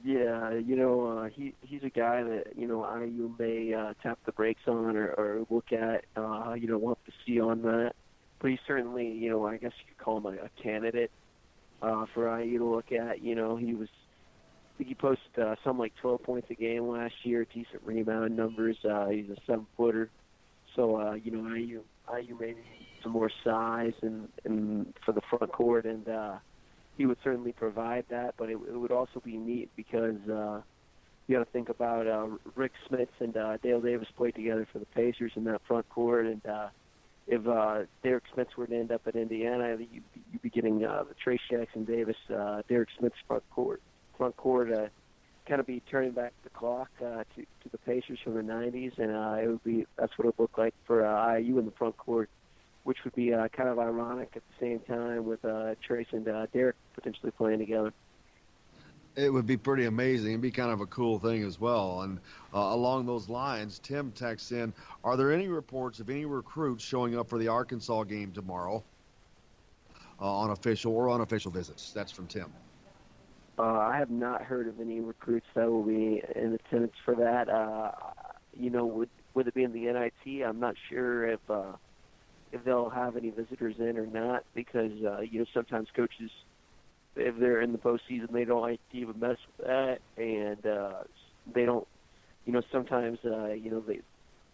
S15: Yeah, he's a guy that, IU may tap the brakes on or look at, want to see on that. But he's certainly, I guess you could call him a candidate for IU to look at. He was, I think he posted something like 12 points a game last year, decent rebound numbers. He's a 7-footer. So, IU may need some more size and for the front court, and he would certainly provide that. But it would also be neat because you got to think about Rick Smith and Dale Davis played together for the Pacers in that front court, and if Derek Smith were to end up at Indiana, you'd be getting the Trace Jackson Davis, Derek Smith's front court kind of be turning back the clock to the Pacers from the 90s, and that's what it would look like for IU in the front court, which would be kind of ironic at the same time with Trace and Derek potentially playing together.
S2: It would be pretty amazing. It'd be kind of a cool thing as well. And along those lines, Tim texts in, are there any reports of any recruits showing up for the Arkansas game tomorrow on official or unofficial visits? That's from Tim.
S15: I have not heard of any recruits that will be in attendance for that. With it being the NIT, I'm not sure if they'll have any visitors in or not, because sometimes coaches, if they're in the postseason, they don't like to even mess with that, and they don't. Sometimes if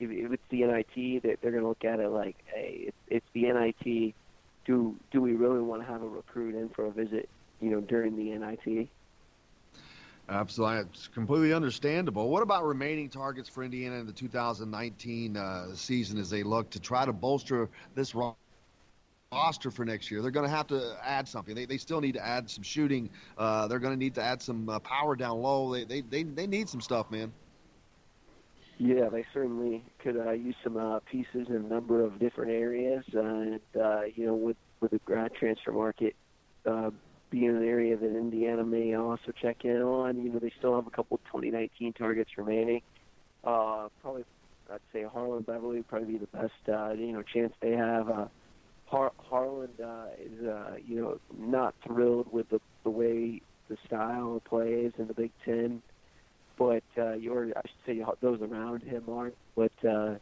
S15: it's the NIT, they're going to look at it like, hey, it's the NIT. Do we really want to have a recruit in for a visit? During the NIT.
S2: Absolutely. It's completely understandable. What about remaining targets for Indiana in the 2019 season as they look to try to bolster this roster for next year? They're going to have to add something. They still need to add some shooting. They're going to need to add some power down low. They need some stuff, man.
S15: Yeah, they certainly could use some pieces in a number of different areas. And, with the grad transfer market being an area that Indiana may also check in on, they still have a couple of 2019 targets remaining. Probably, I'd say Harlan Beverly would probably be the best, chance they have. Harlan is, not thrilled with the way the style of plays in the Big Ten. But I should say those around him aren't. But he's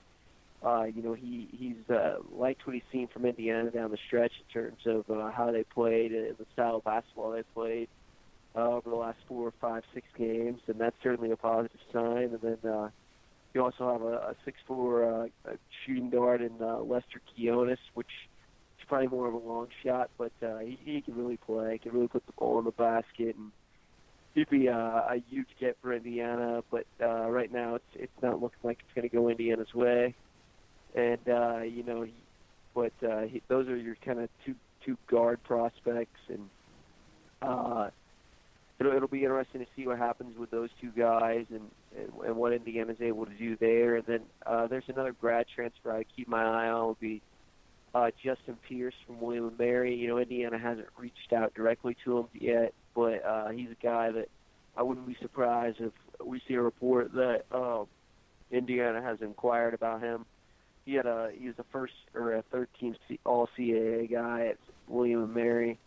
S15: liked what he's seen from Indiana down the stretch in terms of how they played and the style of basketball they played over the last 4, 5, 6 games, and that's certainly a positive sign. And then you also have a 6'4" shooting guard in Lester Quiones, which is probably more of a long shot, but he can really play. He can really put the ball in the basket, and he'd be a huge get for Indiana, but right now it's not looking like it's going to go Indiana's way. And those are your kind of two guard prospects, and it'll be interesting to see what happens with those two guys and what Indiana's able to do there. And then there's another grad transfer I keep my eye on. Will be Justin Pierce from William & Mary. Indiana hasn't reached out directly to him yet, but he's a guy that I wouldn't be surprised if we see a report that Indiana has inquired about him. He was a first or a third-team All-CAA guy at William & Mary.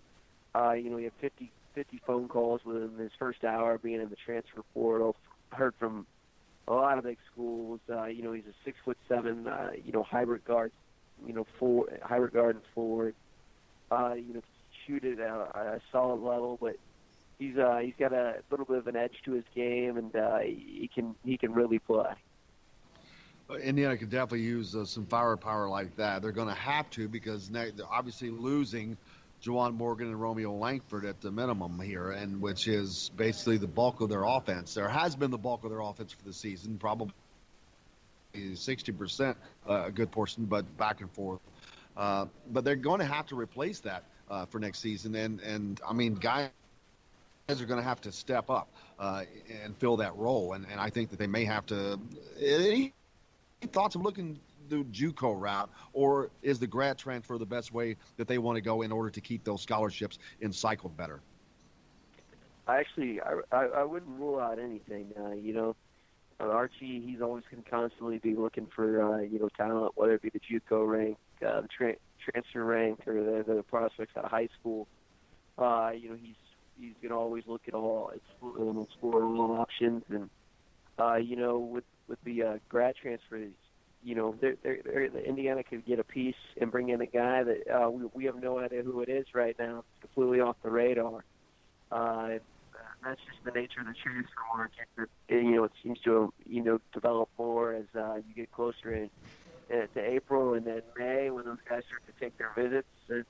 S15: He had 50 phone calls within his first hour being in the transfer portal. Heard from a lot of big schools. He's a 6'7", hybrid guard, hybrid guard and forward. Shoot it at a solid level, but he's got a little bit of an edge to his game, and he can really play.
S2: Indiana could definitely use some firepower like that. They're going to have to, because they're obviously losing Juwan Morgan and Romeo Langford at the minimum here, and which is basically the bulk of their offense. There has been the bulk of their offense for the season, probably 60%, a good portion, but back and forth. But they're going to have to replace that for next season, and I mean, guys are going to have to step up and fill that role, and I think that they may have to. Any thoughts of looking the JUCO route, or is the grad transfer the best way that they want to go in order to keep those scholarships cycled better?
S15: I wouldn't rule out anything. Archie, he's always going to constantly be looking for talent, whether it be the JUCO rank, the transfer rank, or the prospects out of high school. He's going to always look at all and explore all options, and with the grad transfers, Indiana could get a piece and bring in a guy that we have no idea who it is right now. It's completely off the radar. That's just the nature of the transfer market. It seems to develop more as you get closer to April and then May, when those guys start to take their visits. And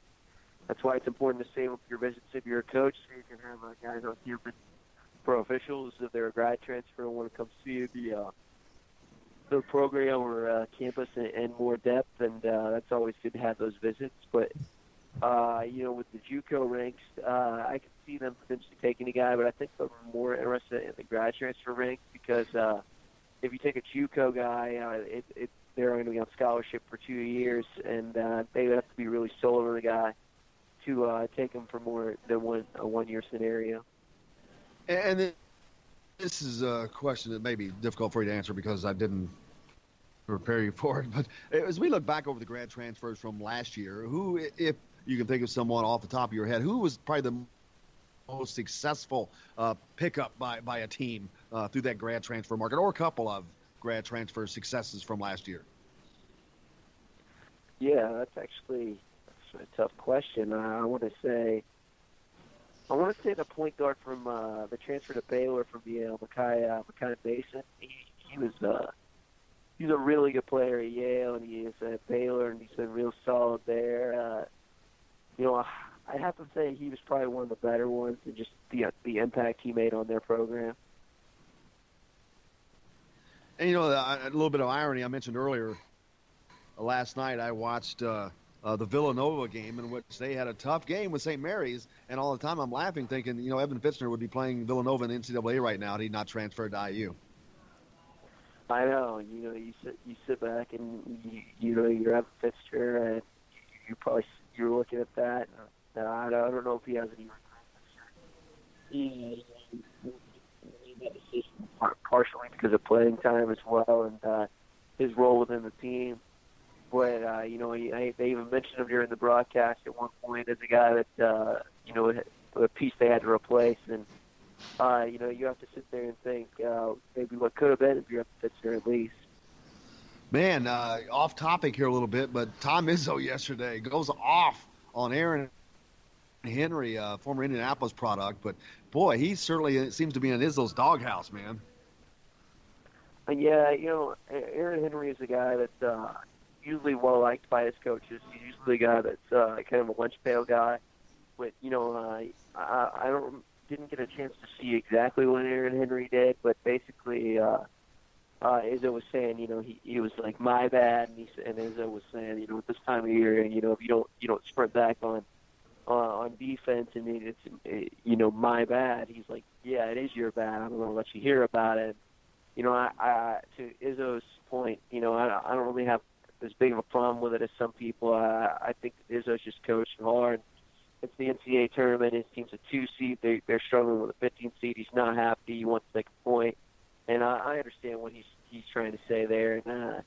S15: that's why it's important to save up your visits if you're a coach, so you can have guys on campus, pro officials, if they're a grad transfer and want to come see the program or campus in more depth, and that's always good to have those visits. But with the JUCO ranks, I can see them potentially taking a guy, but I think they're more interested in the grad transfer ranks, because if you take a JUCO guy, they're going to be on scholarship for 2 years, and they would have to be really sold on the guy to take him for more than a one-year scenario.
S2: And this is a question that may be difficult for you to answer because I didn't prepare you for it. But as we look back over the grad transfers from last year, who, if you can think of someone off the top of your head, who was probably the most successful pickup by a team through that grad transfer market, or a couple of grad transfer successes from last year?
S15: Yeah, that's a tough question. I want to say the point guard from the transfer to Baylor from Yale, Makai Mason. He's a really good player at Yale, and he is at Baylor, and he's been real solid there. I have to say he was probably one of the better ones, and just the impact he made on their program.
S2: And a little bit of irony I mentioned earlier. Last night I watched the Villanova game, in which they had a tough game with St. Mary's, and all the time I'm laughing, thinking, Evan Fitzner would be playing Villanova in the NCAA right now had he not transferred to IU.
S15: I know. You sit back and you're at Fitzgerald, and you're looking at that. And I don't know if he has any regrets. Partially because of playing time as well, and his role within the team. But they even mentioned him during the broadcast at one point as a guy that a piece they had to replace, and you have to sit there and think maybe what could have been if you're up to Pittsburgh at least.
S2: Man, off topic here a little bit, but Tom Izzo yesterday goes off on Aaron Henry, former Indianapolis product, but boy, he certainly seems to be in Izzo's doghouse, man.
S15: Yeah, Aaron Henry is a guy that's usually well liked by his coaches. He's usually a guy that's kind of a lunch pail guy. But I didn't get a chance to see exactly what Aaron Henry did, but basically Izzo was saying, he was like, my bad, and Izzo was saying, at this time of year, if you don't sprint back on defense, and it's my bad. He's like, yeah, it is your bad. I'm going to let you hear about it. To Izzo's point, I don't really have as big of a problem with it as some people. I think Izzo's just coaching hard. It's the NCAA tournament. His team's a 2 seed. They're struggling with a 15 seed. He's not happy. He wants to make a point, and I understand what he's trying to say there. And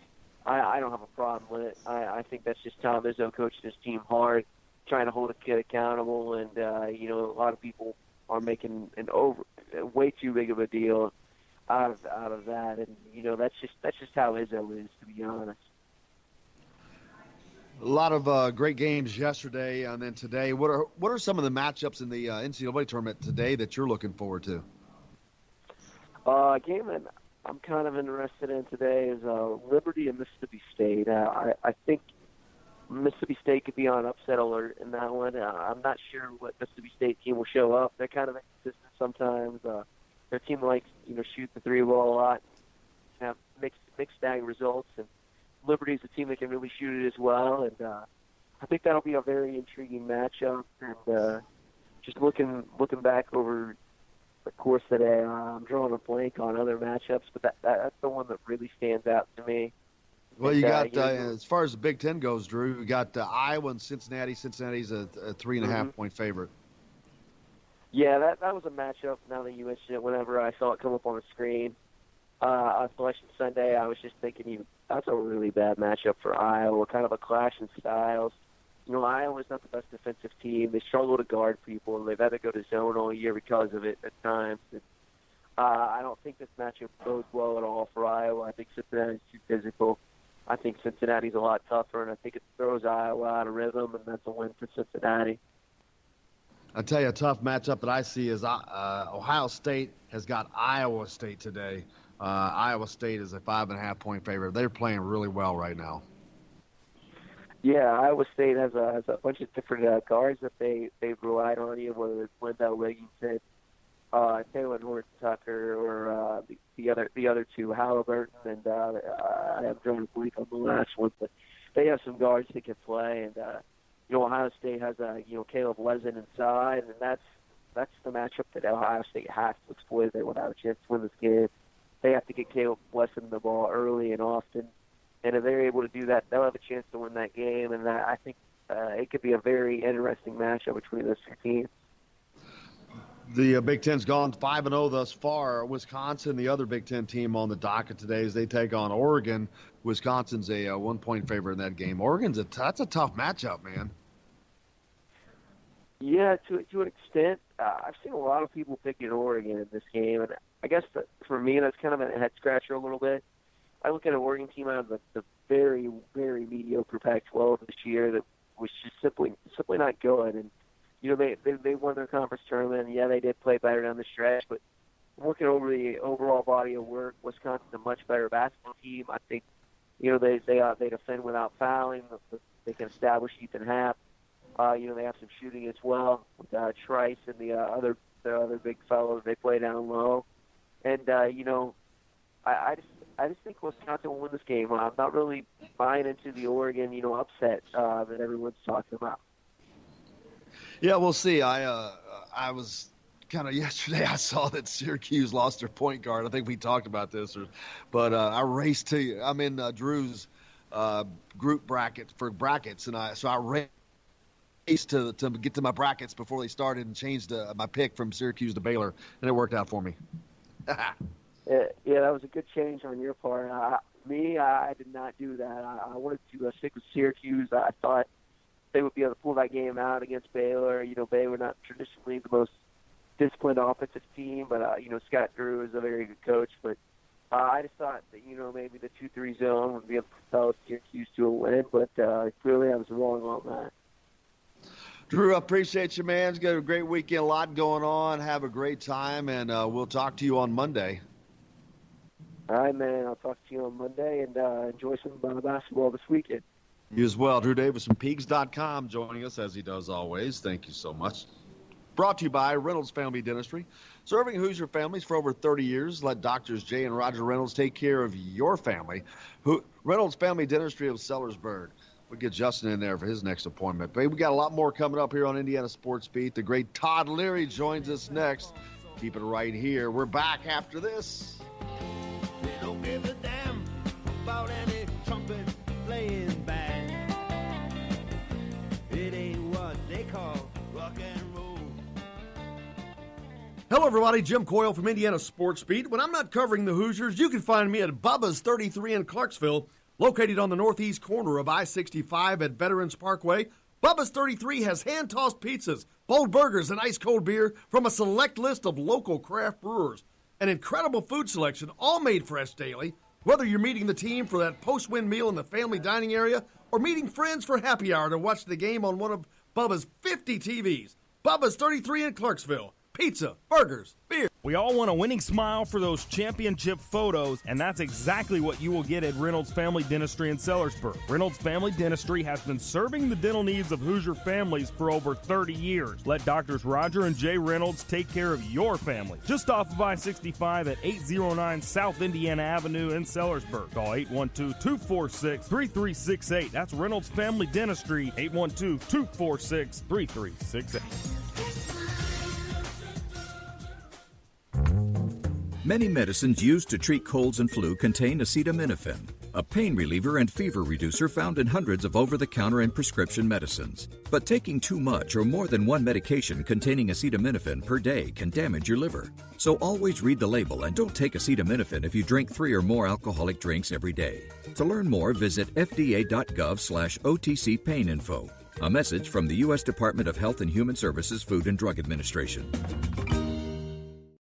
S15: I don't have a problem with it. I think that's just Tom Izzo coaching his team hard, trying to hold a kid accountable, and a lot of people are making way too big of a deal out of that, and that's just how Izzo is, to be honest.
S2: A lot of great games yesterday, and then today. What are some of the matchups in the NCAA tournament today that you're looking forward to?
S15: A game that I'm kind of interested in today is Liberty and Mississippi State. I think Mississippi State could be on upset alert in that one. I'm not sure what Mississippi State team will show up. They're kind of inconsistent sometimes. Their team likes, shoot the three ball a lot, have mixed bag results, and Liberty's a team that can really shoot it as well. And I think that'll be a very intriguing matchup. And just looking back over the course today, I'm drawing a blank on other matchups, but that's the one that really stands out to me.
S2: Well, you got as far as the Big Ten goes, Drew, you got Iowa and Cincinnati. Cincinnati's a 3.5 point favorite.
S15: Yeah, that was a matchup. Now that you mention it, whenever I saw it come up on the screen on Selection Sunday, I was just thinking, that's a really bad matchup for Iowa. Kind of a clash in styles. Iowa's not the best defensive team. They struggle to guard people, and they've had to go to zone all year because of it at times. And, I don't think this matchup bodes well at all for Iowa. I think Cincinnati's too physical. I think Cincinnati's a lot tougher, and I think it throws Iowa out of rhythm, and that's a win for Cincinnati.
S2: I'll tell you, a tough matchup that I see is Ohio State has got Iowa State today. Iowa State is a 5.5 point favorite. They're playing really well right now.
S15: Yeah, Iowa State has a bunch of different guards that they've relied on, whether it's Wendell Wigginton, Taylor Horton-Tucker, or the other two, Halliburton, and I have drawn a blank on the last one, but they have some guards that can play, and Ohio State has Caleb Lezin inside, and that's the matchup that Ohio State has to exploit. They would have a chance to win this game. They have to get Caleb Lezin the ball early and often, and if they're able to do that, they'll have a chance to win that game. And I think it could be a very interesting matchup between those two teams.
S2: The Big Ten's gone 5-0 thus far. Wisconsin, the other Big Ten team on the docket today, as they take on Oregon. Wisconsin's a 1 point favorite in that game. Oregon's that's a tough matchup, man.
S15: Yeah, to an extent. I've seen a lot of people picking Oregon in this game, and I guess for me that's kind of a head scratcher a little bit. I look at an Oregon team out of the very, very mediocre Pac-12 this year that was just simply not good, and they won their conference tournament. Yeah, they did play better down the stretch, but looking over the overall body of work, Wisconsin's a much better basketball team. I think they defend without fouling. They can establish Ethan Happ. They have some shooting as well with Trice and the other big fellows. They play down low, and I just think Wisconsin will win this game. I'm not really buying into the Oregon upset that everyone's talking about.
S2: Yeah, we'll see. I was
S3: kind of yesterday I saw that Syracuse lost their point guard. I think we talked about this, but I raced to. I'm in Drew's group bracket for brackets, and I raced to get to my brackets before they started and changed my pick from Syracuse to Baylor, and it worked out for me.
S15: Yeah, that was a good change on your part. I did not do that. I wanted to stick with Syracuse. I thought they would be able to pull that game out against Baylor. You know, Baylor not traditionally the most disciplined offensive team, but Scott Drew is a very good coach. But I just thought that maybe the 2-3 zone would be able to propel Syracuse to a win. But clearly, I was wrong on that.
S3: Drew, I appreciate you, man. It's got a great weekend, a lot going on. Have a great time, and we'll talk to you on Monday.
S15: All right, man. I'll talk to you on Monday, and enjoy some basketball this weekend.
S3: You as well. Drew Davis from Peegs.com joining us, as he does always. Thank you so much. Brought to you by Reynolds Family Dentistry. Serving Hoosier families for over 30 years. Let Doctors Jay and Roger Reynolds take care of your family. Reynolds Family Dentistry of Sellersburg. We'll get Justin in there for his next appointment. But we got a lot more coming up here on Indiana Sports Beat. The great Todd Leary joins us next. Keep it right here. We're back after this.
S1: They don't give a damn about any trumpet playing band. It ain't what they call rock and roll.
S2: Hello, everybody. Jim Coyle from Indiana Sports Beat. When I'm not covering the Hoosiers, you can find me at Bubba's 33 in Clarksville, located on the northeast corner of I-65 at Veterans Parkway. Bubba's 33 has hand-tossed pizzas, bold burgers, and ice-cold beer from a select list of local craft brewers. An incredible food selection, all made fresh daily. Whether you're meeting the team for that post-win meal in the family dining area or meeting friends for happy hour to watch the game on one of Bubba's 50 TVs. Bubba's 33 in Clarksville. Pizza, burgers, beer.
S13: We all want a winning smile for those championship photos, and that's exactly what you will get at Reynolds Family Dentistry in Sellersburg. Reynolds Family Dentistry has been serving the dental needs of Hoosier families for over 30 years. Let Doctors Roger and Jay Reynolds take care of your family. Just off of I-65 at 809 South Indiana Avenue in Sellersburg. Call 812-246-3368. That's Reynolds Family Dentistry, 812-246-3368.
S6: Many medicines used to treat colds and flu contain acetaminophen, a pain reliever and fever reducer found in hundreds of over-the-counter and prescription medicines. But taking too much or more than one medication containing acetaminophen per day can damage your liver. So always read the label and don't take acetaminophen if you drink 3 or more alcoholic drinks every day. To learn more, visit fda.gov/OTC pain info. A message from the U.S. Department of Health and Human Services Food and Drug Administration.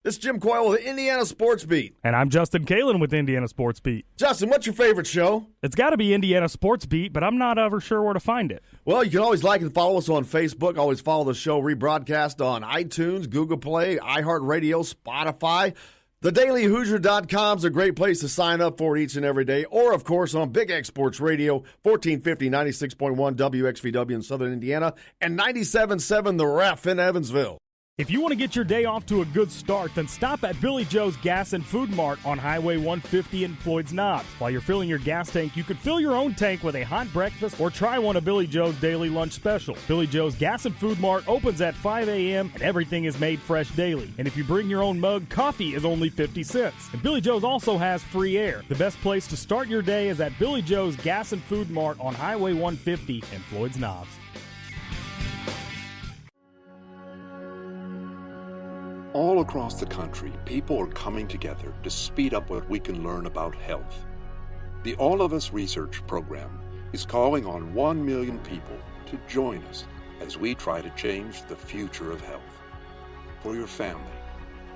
S2: This is Jim Coyle with Indiana Sports Beat.
S13: And I'm Justin Kalen with Indiana Sports Beat.
S2: Justin, what's your favorite show?
S13: It's got to be Indiana Sports Beat, but I'm not ever sure where to find it.
S2: Well, you can always like and follow us on Facebook. Always follow the show rebroadcast on iTunes, Google Play, iHeartRadio, Spotify. TheDailyHoosier.com is a great place to sign up for each and every day. Or, of course, on Big X Sports Radio, 1450, 96.1 WXVW in Southern Indiana, and 97.7 The Ref in Evansville.
S13: If you want to get your day off to a good start, then stop at Billy Joe's Gas and Food Mart on Highway 150 in Floyd's Knobs. While you're filling your gas tank, you could fill your own tank with a hot breakfast or try one of Billy Joe's daily lunch special. Billy Joe's Gas and Food Mart opens at 5 a.m. and everything is made fresh daily. And if you bring your own mug, coffee is only 50 cents. And Billy Joe's also has free air. The best place to start your day is at Billy Joe's Gas and Food Mart on Highway 150 in Floyd's Knobs.
S7: All across the country, people are coming together to speed up what we can learn about health. The All of Us Research Program is calling on 1 million people to join us as we try to change the future of health. For your family,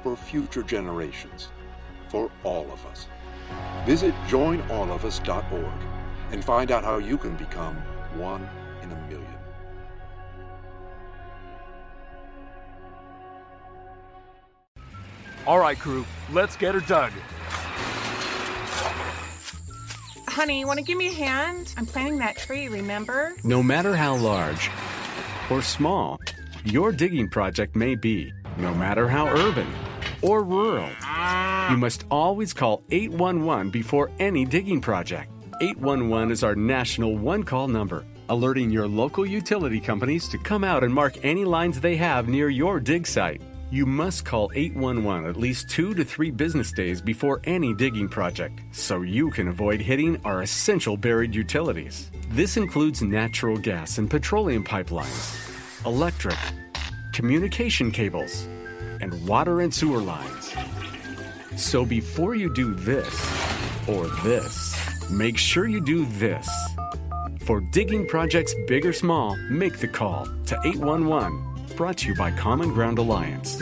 S7: for future generations, for all of us. Visit joinallofus.org and find out how you can become one in a million.
S8: All right, crew, let's get her dug.
S9: Honey, want to give me a hand? I'm planting that tree, remember?
S10: No matter how large or small your digging project may be, no matter how urban or rural, you must always call 811 before any digging project. 811 is our national one-call number, alerting your local utility companies to come out and mark any lines they have near your dig site. You must call 811 at least 2 to 3 business days before any digging project, so you can avoid hitting our essential buried utilities. This includes natural gas and petroleum pipelines, electric, communication cables, and water and sewer lines. So before you do this or this, make sure you do this. For digging projects big or small, make the call to 811. Brought to you by Common Ground Alliance.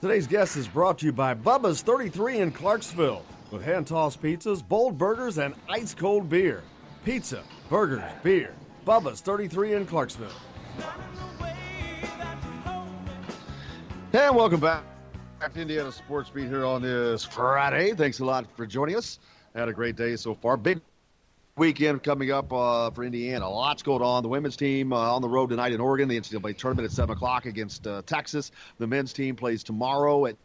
S2: Today's guest is brought to you by Bubba's 33 in Clarksville, with hand-tossed pizzas, bold burgers, and ice-cold beer. Pizza, burgers, beer. Bubba's 33 in Clarksville. And welcome back to Indiana Sports Beat here on this Friday. Thanks a lot for joining us. Had a great day so far. Big weekend coming up for Indiana. Lots going on. The women's team on the road tonight in Oregon. The NCAA tournament at 7 o'clock against Texas. The men's team plays tomorrow at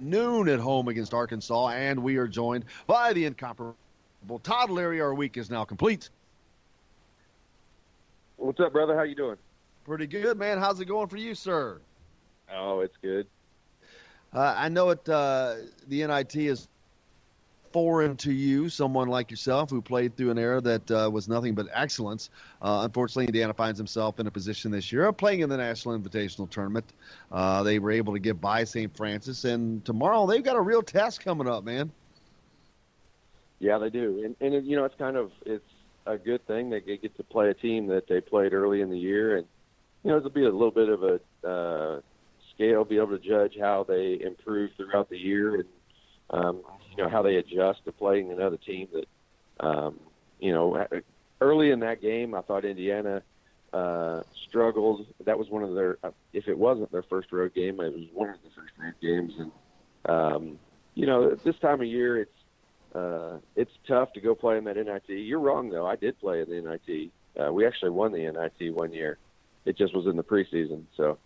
S2: noon at home against Arkansas. And we are joined by the incomparable Todd Leary. Our week is now complete.
S16: What's up, brother? How you doing?
S2: Pretty good, man. How's it going for you, sir?
S16: Oh, it's good.
S2: I know the NIT is foreign to you, someone like yourself who played through an era that was nothing but excellence. Unfortunately, Indiana finds himself in a position this year of playing in the National Invitational Tournament. They were able to get by St. Francis, and tomorrow they've got a real test coming up, man.
S16: Yeah, they do. And it's a good thing they get to play a team that they played early in the year. And, it'll be a little bit of a scale, be able to judge how they improve throughout the year and, how they adjust to playing another team that, early in that game, I thought Indiana struggled. That was one of their, if it wasn't their first road game, it was one of the first road games. And, this time of year, it's tough to go play in that NIT. You're wrong, though. I did play in the NIT. We actually won the NIT one year. It just was in the preseason. So,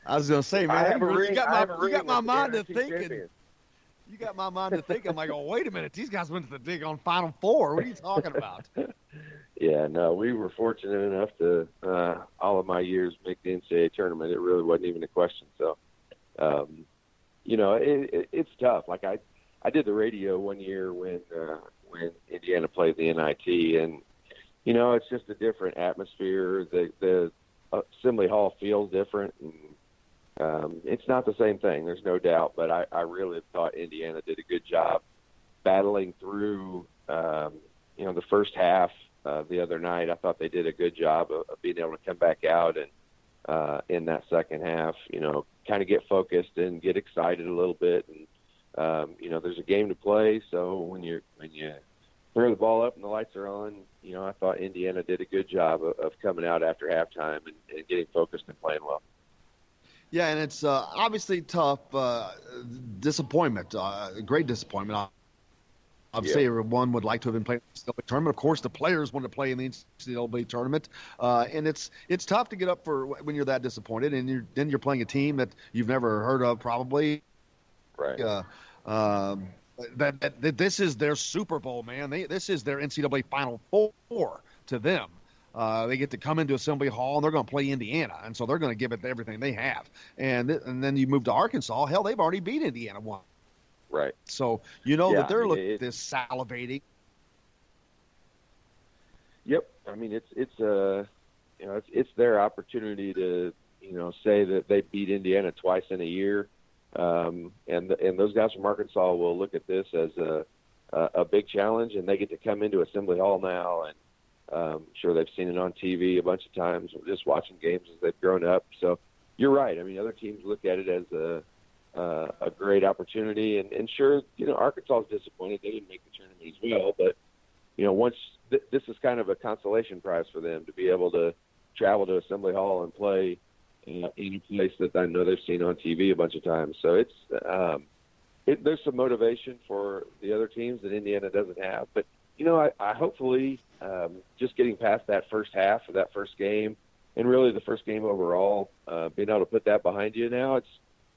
S2: I was going to say, man, you got my mind to thinking.
S16: Champion.
S2: You got my mind to thinking. I'm like, oh, wait a minute. These guys went to the dig on Final Four. What are you talking about?
S16: Yeah, no, we were fortunate enough to, all of my years, make the NCAA tournament. It really wasn't even a question. So, it's tough. Like I did the radio one year when Indiana played the NIT, and it's just a different atmosphere. The Assembly Hall feels different, and it's not the same thing. There's no doubt, but I really thought Indiana did a good job battling through. The first half the other night, I thought they did a good job of being able to come back out and in that second half, kind of get focused and get excited a little bit. And, there's a game to play. So when you throw the ball up and the lights are on, I thought Indiana did a good job of coming out after halftime and getting focused and playing well.
S2: Yeah, and it's obviously tough. Disappointment, great disappointment. Obviously, everyone would like to have been playing in the NCAA tournament. Of course, the players want to play in the NCAA tournament, and it's tough to get up for when you're that disappointed, and you're playing a team that you've never heard of, probably.
S16: Right.
S2: That this is their Super Bowl, man. This is their NCAA Final Four to them. They get to come into Assembly Hall, and they're going to play Indiana, and so they're going to give it everything they have. And then you move to Arkansas. Hell, they've already beat Indiana once.
S16: Right.
S2: So that they're looking at this salivating.
S16: Yep. I mean, it's their opportunity to say that they beat Indiana twice in a year, and those guys from Arkansas will look at this as a big challenge, and they get to come into Assembly Hall now, and I'm sure they've seen it on TV a bunch of times, just watching games as they've grown up. So you're right. I mean, other teams look at it as a great opportunity, and sure, Arkansas is disappointed they didn't make the tournament as well, but once this is kind of a consolation prize for them to be able to travel to Assembly Hall and play in a place that I know they've seen on TV a bunch of times. So there's some motivation for the other teams that Indiana doesn't have, but I hopefully just getting past that first half of that first game, and really the first game overall, being able to put that behind you now,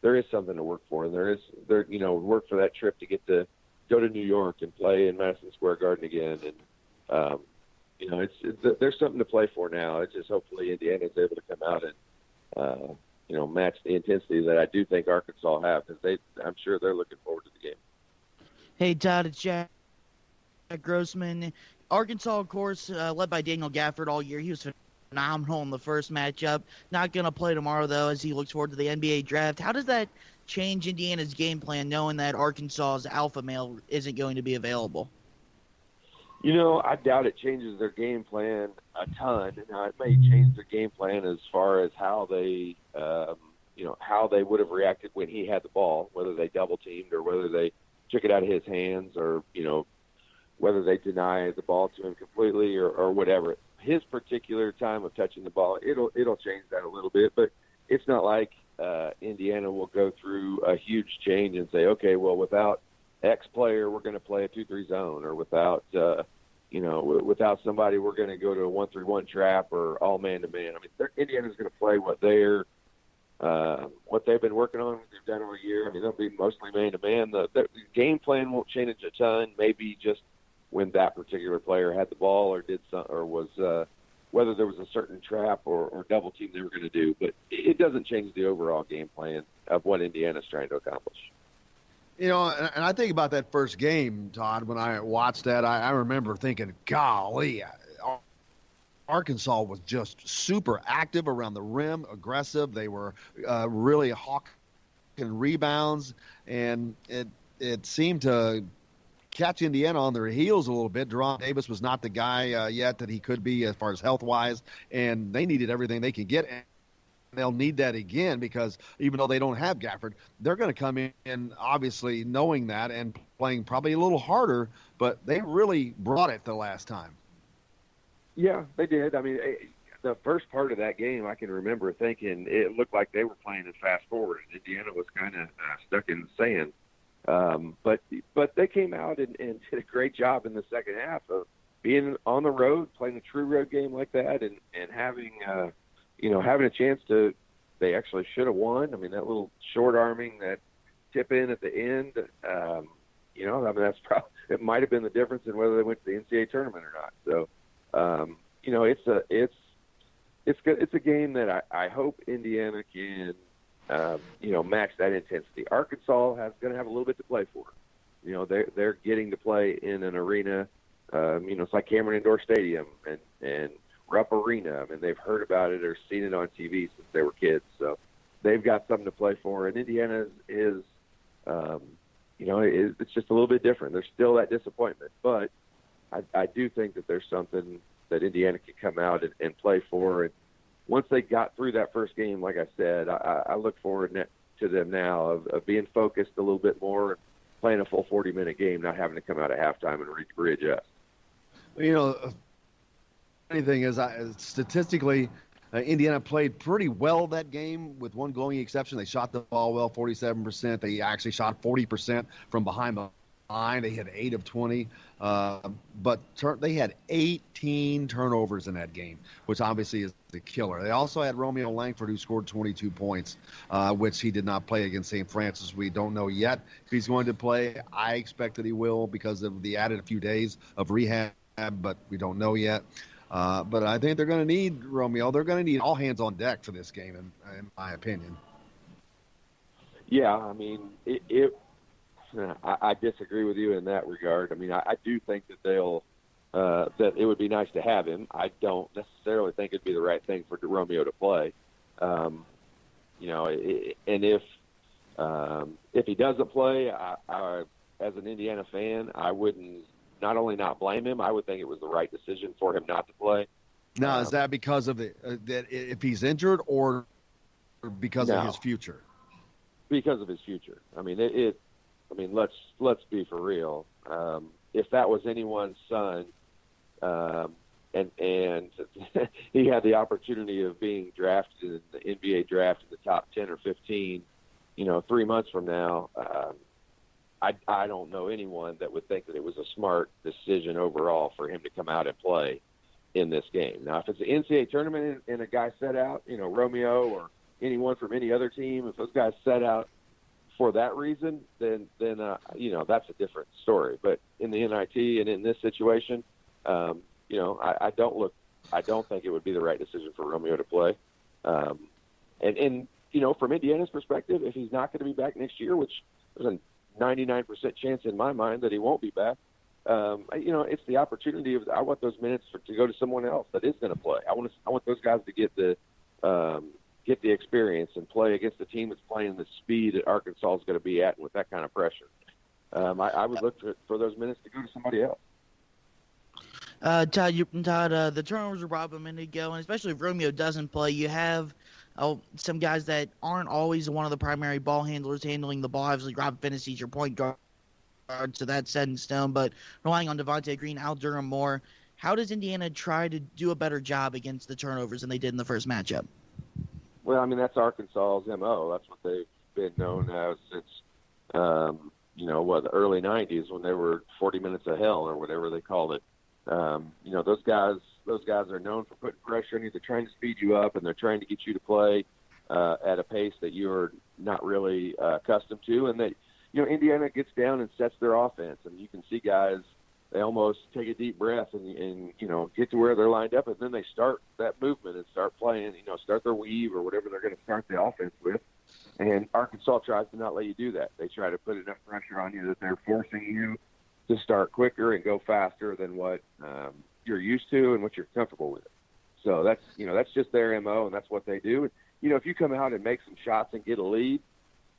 S16: there is something to work for, and work for that trip to get to go to New York and play in Madison Square Garden again. And there's something to play for now. It's just hopefully Indiana's able to come out and match the intensity that I do think Arkansas have, because I'm sure they're looking forward to the game.
S11: Hey, Todd, it's Jack Grossman. Arkansas, of course, led by Daniel Gafford all year. He was phenomenal in the first matchup. Not going to play tomorrow, though, as he looks forward to the NBA draft. How does that change Indiana's game plan, knowing that Arkansas's alpha male isn't going to be available?
S16: I doubt it changes their game plan a ton. Now, it may change their game plan as far as how they, how they would have reacted when he had the ball, whether they double teamed or whether they took it out of his hands, or whether they deny the ball to him completely or whatever. His particular time of touching the ball, it'll change that a little bit, but it's not like Indiana will go through a huge change and say, okay, well, without X player, we're going to play a 2-3 zone, or without without somebody, we're going to go to a 1-3-1 trap or all man-to-man. I mean, Indiana's going to play what they've been working on, what they've done all year. I mean, they'll be mostly man-to-man. The game plan won't change a ton. Maybe just when that particular player had the ball or did some, or was whether there was a certain trap or double team they were going to do. But it doesn't change the overall game plan of what Indiana's trying to accomplish.
S2: And I think about that first game, Todd, when I watched that, I remember thinking, golly, Arkansas was just super active around the rim, aggressive. They were really hawking rebounds, and it seemed to catch Indiana on their heels a little bit. De'Ron Davis was not the guy yet that he could be as far as health-wise, and they needed everything they could get. They'll need that again, because even though they don't have Gafford, they're going to come in obviously knowing that and playing probably a little harder, but they really brought it the last time.
S16: Yeah, they did. I mean, the first part of that game, I can remember thinking it looked like they were playing as fast forward, and Indiana was kind of stuck in the sand. But they came out and did a great job in the second half of being on the road, playing a true road game like that, and having having a chance to. They actually should have won. I mean, that little short arming, that tip in at the end. I mean, that's probably, it might have been the difference in whether they went to the NCAA tournament or not. So, it's a game that I hope Indiana can. Match that intensity. Arkansas is going to have a little bit to play for. They're getting to play in an arena. It's like Cameron Indoor Stadium and Rupp Arena. I mean, they've heard about it or seen it on TV since they were kids. So they've got something to play for. And Indiana is it's just a little bit different. There's still that disappointment, but I do think that there's something that Indiana can come out and play for. And once they got through that first game, like I said, I look forward to them now of being focused a little bit more, and playing a full 40-minute game, not having to come out at halftime and readjust.
S2: Funny thing is, statistically, Indiana played pretty well that game, with one glowing exception. They shot the ball well, 47%. They actually shot 40% from behind the line. They had 8 of 20, but they had 18 turnovers in that game, which obviously is the killer. They also had Romeo Langford, who scored 22 points, which he did not play against St. Francis. We don't know yet if he's going to play. I expect that he will, because of the added few days of rehab, but we don't know yet. But I think they're going to need Romeo. They're going to need all hands on deck for this game, in my opinion.
S16: Yeah, I mean, I disagree with you in that regard. I mean, I do think that that it would be nice to have him. I don't necessarily think it'd be the right thing for Romeo to play. And if he doesn't play, I as an Indiana fan, I wouldn't not only not blame him, I would think it was the right decision for him not to play.
S2: Now, is that because of that if he's injured, or because of his future? Because of his future.
S16: I mean, let's be for real. If that was anyone's son, and he had the opportunity of being drafted in the NBA draft in the top 10 or 15, 3 months from now, I don't know anyone that would think that it was a smart decision overall for him to come out and play in this game. Now, if it's an NCAA tournament and a guy set out, Romeo or anyone from any other team, if those guys set out for that reason, then that's a different story. But in the NIT and in this situation, I don't think it would be the right decision for Romeo to play. And from Indiana's perspective, if he's not going to be back next year, which there's a 99% chance in my mind that he won't be back, it's the opportunity of I want those minutes to go to someone else that is going to play. I want those guys to get the experience and play against a team that's playing the speed that Arkansas is going to be at, and with that kind of pressure. I would look for those minutes to go to somebody else.
S11: Todd, the turnovers are probably a minute ago, and especially if Romeo doesn't play, you have some guys that aren't always one of the primary ball handlers handling the ball. Obviously, Rob Fennessy's your point guard, so that's set in stone, but relying on Devontae Green, Al Durham more. How does Indiana try to do a better job against the turnovers than they did in the first matchup?
S16: Well, I mean, that's Arkansas's MO. That's what they've been known as since, the early 90s when they were 40 minutes of hell or whatever they called it. Those guys are known for putting pressure on you. They're trying to speed you up, and they're trying to get you to play at a pace that you're not really accustomed to. And that, Indiana gets down and sets their offense, and you can see guys, they almost take a deep breath and get to where they're lined up, and then they start that movement and start playing, start their weave or whatever they're going to start the offense with. And Arkansas tries to not let you do that. They try to put enough pressure on you that they're forcing you to start quicker and go faster than what you're used to and what you're comfortable with. So that's just their MO, and that's what they do. And, if you come out and make some shots and get a lead,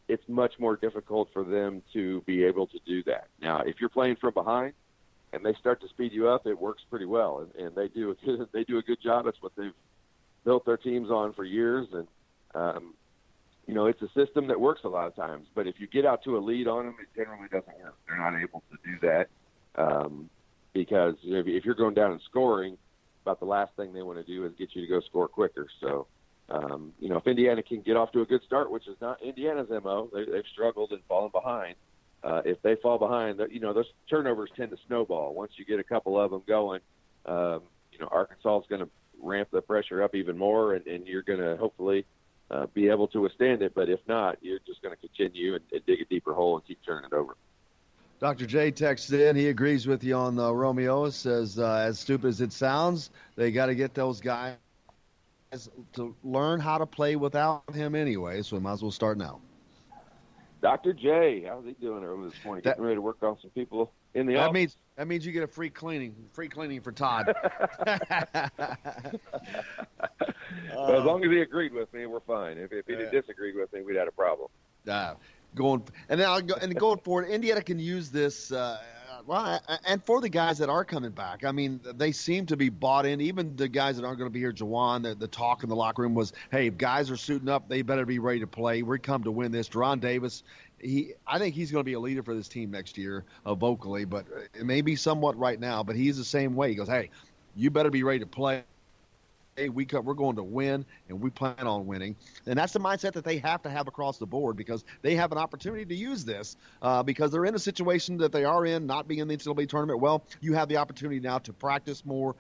S16: it's much more difficult for them to be able to do that. Now, if you're playing from behind and they start to speed you up, it works pretty well, and they do a good job. That's what they've built their teams on for years, and it's a system that works a lot of times. But if you get out to a lead on them, it generally doesn't work. They're not able to do that because if you're going down and scoring, about the last thing they want to do is get you to go score quicker. So, if Indiana can get off to a good start, which is not Indiana's MO, they've struggled and fallen behind. If they fall behind, those turnovers tend to snowball. Once you get a couple of them going, Arkansas is going to ramp the pressure up even more, and you're going to hopefully be able to withstand it. But if not, you're just going to continue and dig a deeper hole and keep turning it over.
S2: Dr. J texts in. He agrees with you on Romeo. Says, as stupid as it sounds, they got to get those guys to learn how to play without him anyway, so we might as well start now.
S16: Dr. J, how's he doing over this morning? Getting ready to work on some people in the office?
S2: That means you get a free cleaning for Todd.
S16: Well, as long as he agreed with me, we're fine. If he disagreed with me, we'd have a problem.
S2: Going forward, Indiana can use this. And for the guys that are coming back, I mean, they seem to be bought in. Even the guys that aren't going to be here, Jawan, the talk in the locker room was, hey, if guys are suiting up, they better be ready to play. We come to win this. Deron Davis, I think he's going to be a leader for this team next year vocally, but it may be somewhat right now, but he's the same way. He goes, hey, you better be ready to play. Hey, we're going to win, and we plan on winning. And that's the mindset that they have to have across the board because they have an opportunity to use this because they're in a situation that they are in, not being in the NCAA tournament. Well, you have the opportunity now to practice more,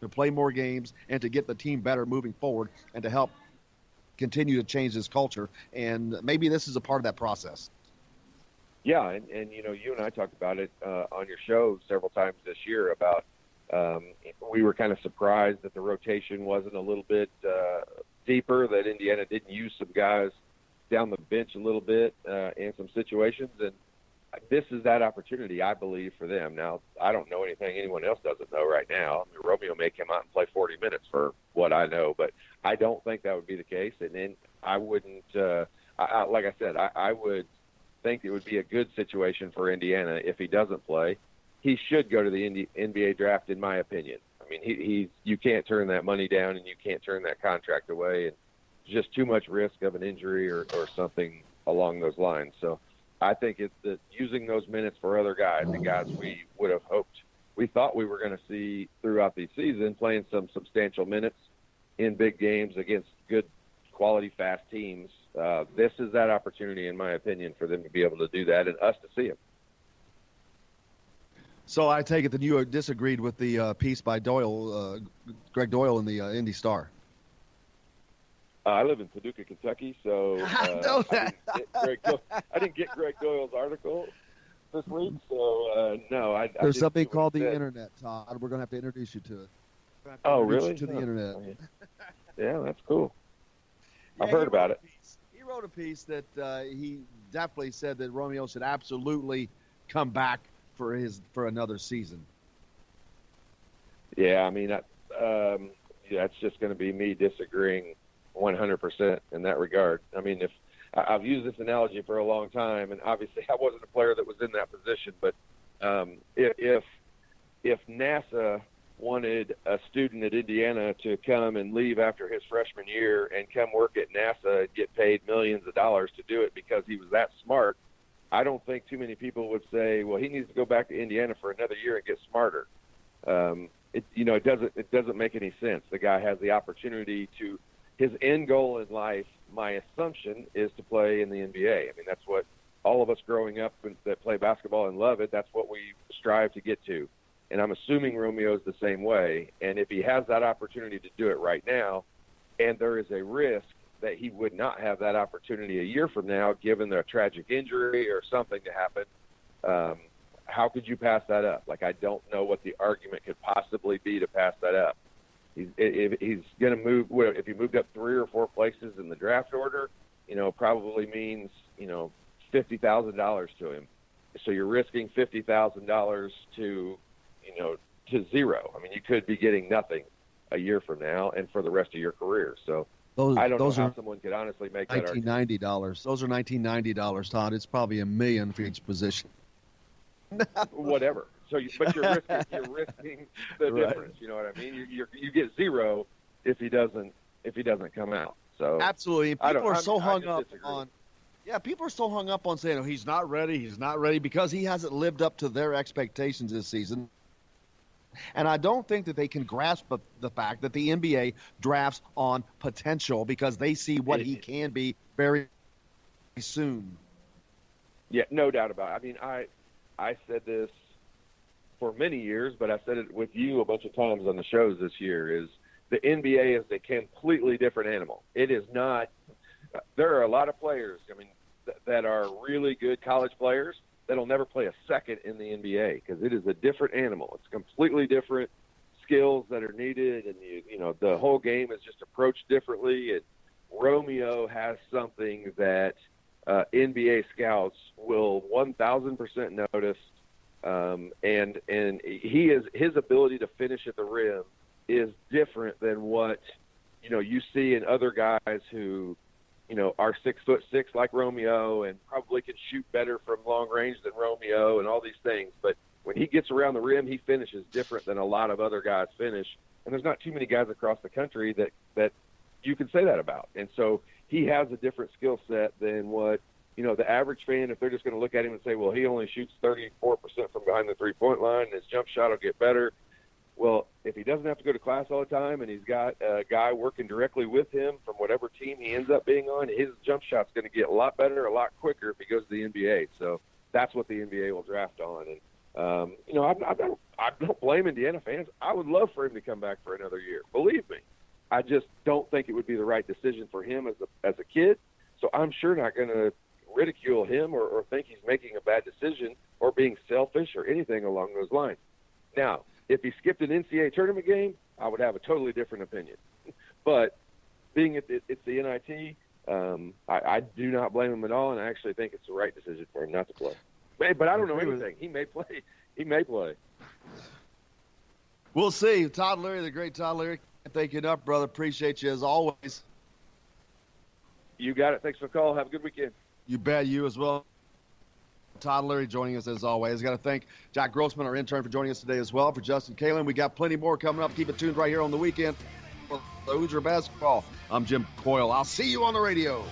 S2: to play more games, and to get the team better moving forward and to help continue to change this culture. And maybe this is a part of that process.
S16: Yeah, and you and I talked about it on your show several times this year about we were kind of surprised that the rotation wasn't a little bit deeper, that Indiana didn't use some guys down the bench a little bit in some situations. And this is that opportunity, I believe, for them. Now, I don't know anything anyone else doesn't know right now. I mean, Romeo may come out and play 40 minutes for what I know, but I don't think that would be the case. And then I wouldn't, like I said, I would think it would be a good situation for Indiana if he doesn't play. He should go to the NBA draft, in my opinion. I mean, you can't turn that money down and you can't turn that contract away. And just too much risk of an injury or something along those lines. So I think it's that using those minutes for other guys, the guys we would have hoped, we thought we were going to see throughout the season, playing some substantial minutes in big games against good quality, fast teams. This is that opportunity, in my opinion, for them to be able to do that and us to see them.
S2: So I take it that you disagreed with the piece by Doyle, Greg Doyle in the Indy Star.
S16: I live in Paducah, Kentucky, so
S2: I know that.
S16: I didn't get Greg Doyle's article. this week, so no.
S17: There's something called the internet, Todd. We're going to have to introduce you to it.
S16: Oh, really?
S17: To the internet.
S16: Yeah, that's cool. I've heard about it.
S17: He wrote a piece that he definitely said that Romeo should absolutely come back for another season.
S16: Yeah, I mean, that's just going to be me disagreeing 100% in that regard. I mean, if I've used this analogy for a long time, and obviously I wasn't a player that was in that position, but if NASA wanted a student at Indiana to come and leave after his freshman year and come work at NASA and get paid millions of dollars to do it because he was that smart, I don't think too many people would say, well, he needs to go back to Indiana for another year and get smarter. It doesn't make any sense. The guy has the opportunity to, his end goal in life, my assumption, is to play in the NBA. I mean, that's what all of us growing up that play basketball and love it, that's what we strive to get to. And I'm assuming Romeo's the same way. And if he has that opportunity to do it right now, and there is a risk that he would not have that opportunity a year from now, given a tragic injury or something to happen, how could you pass that up? Like, I don't know what the argument could possibly be to pass that up. If he's going to move, if he moved up 3 or 4 places in the draft order, probably means, $50,000 to him. So you're risking $50,000 to zero. I mean, you could be getting nothing a year from now and for the rest of your career. So I don't know how someone could honestly make that argument.
S17: $1990. Those are $1990, Todd. It's probably $1 million for each position.
S16: Whatever. So, but you're risking the difference. You know what I mean? You get zero if he doesn't come out. So
S17: absolutely. People are so hung up on saying, "Oh, he's not ready," because he hasn't lived up to their expectations this season. And I don't think that they can grasp the fact that the NBA drafts on potential because they see what he can be very soon.
S16: Yeah, no doubt about it. I mean, I said this for many years, but I said it with you a bunch of times on the shows this year, is the NBA is a completely different animal. It is not – there are a lot of players, I mean, that are really good college players that'll never play a second in the NBA because it is a different animal. It's completely different skills that are needed, and the whole game is just approached differently. And Romeo has something that NBA scouts will 1,000% notice, and his ability to finish at the rim is different than what you see in other guys who are 6'6" like Romeo and probably can shoot better from long range than Romeo and all these things. But when he gets around the rim, he finishes different than a lot of other guys finish. And there's not too many guys across the country that you can say that about. And so he has a different skill set than what, the average fan, if they're just going to look at him and say, well, he only shoots 34% from behind the three-point line and his jump shot will get better. Well, if he doesn't have to go to class all the time and he's got a guy working directly with him from whatever team he ends up being on, his jump shot's going to get a lot better, a lot quicker if he goes to the NBA. So that's what the NBA will draft on. And, I don't blame Indiana fans. I would love for him to come back for another year. Believe me. I just don't think it would be the right decision for him as a kid. So I'm sure not going to ridicule him or think he's making a bad decision or being selfish or anything along those lines. Now, if he skipped an NCAA tournament game, I would have a totally different opinion. But being it's the NIT, I do not blame him at all, and I actually think it's the right decision for him not to play. But I don't know anything. He may play. He may play.
S17: We'll see. Todd Leary, the great Todd Leary. Thank you enough, brother. Appreciate you as always.
S16: You got it. Thanks for the call. Have a good weekend.
S17: You bet. You as well. Todd Leary joining us as always. Got to thank Jack Grossman, our intern, for joining us today as well. For Justin Kalen, we got plenty more coming up. Keep it tuned right here on the weekend. For Hoosier Basketball, I'm Jim Coyle. I'll see you on the radio.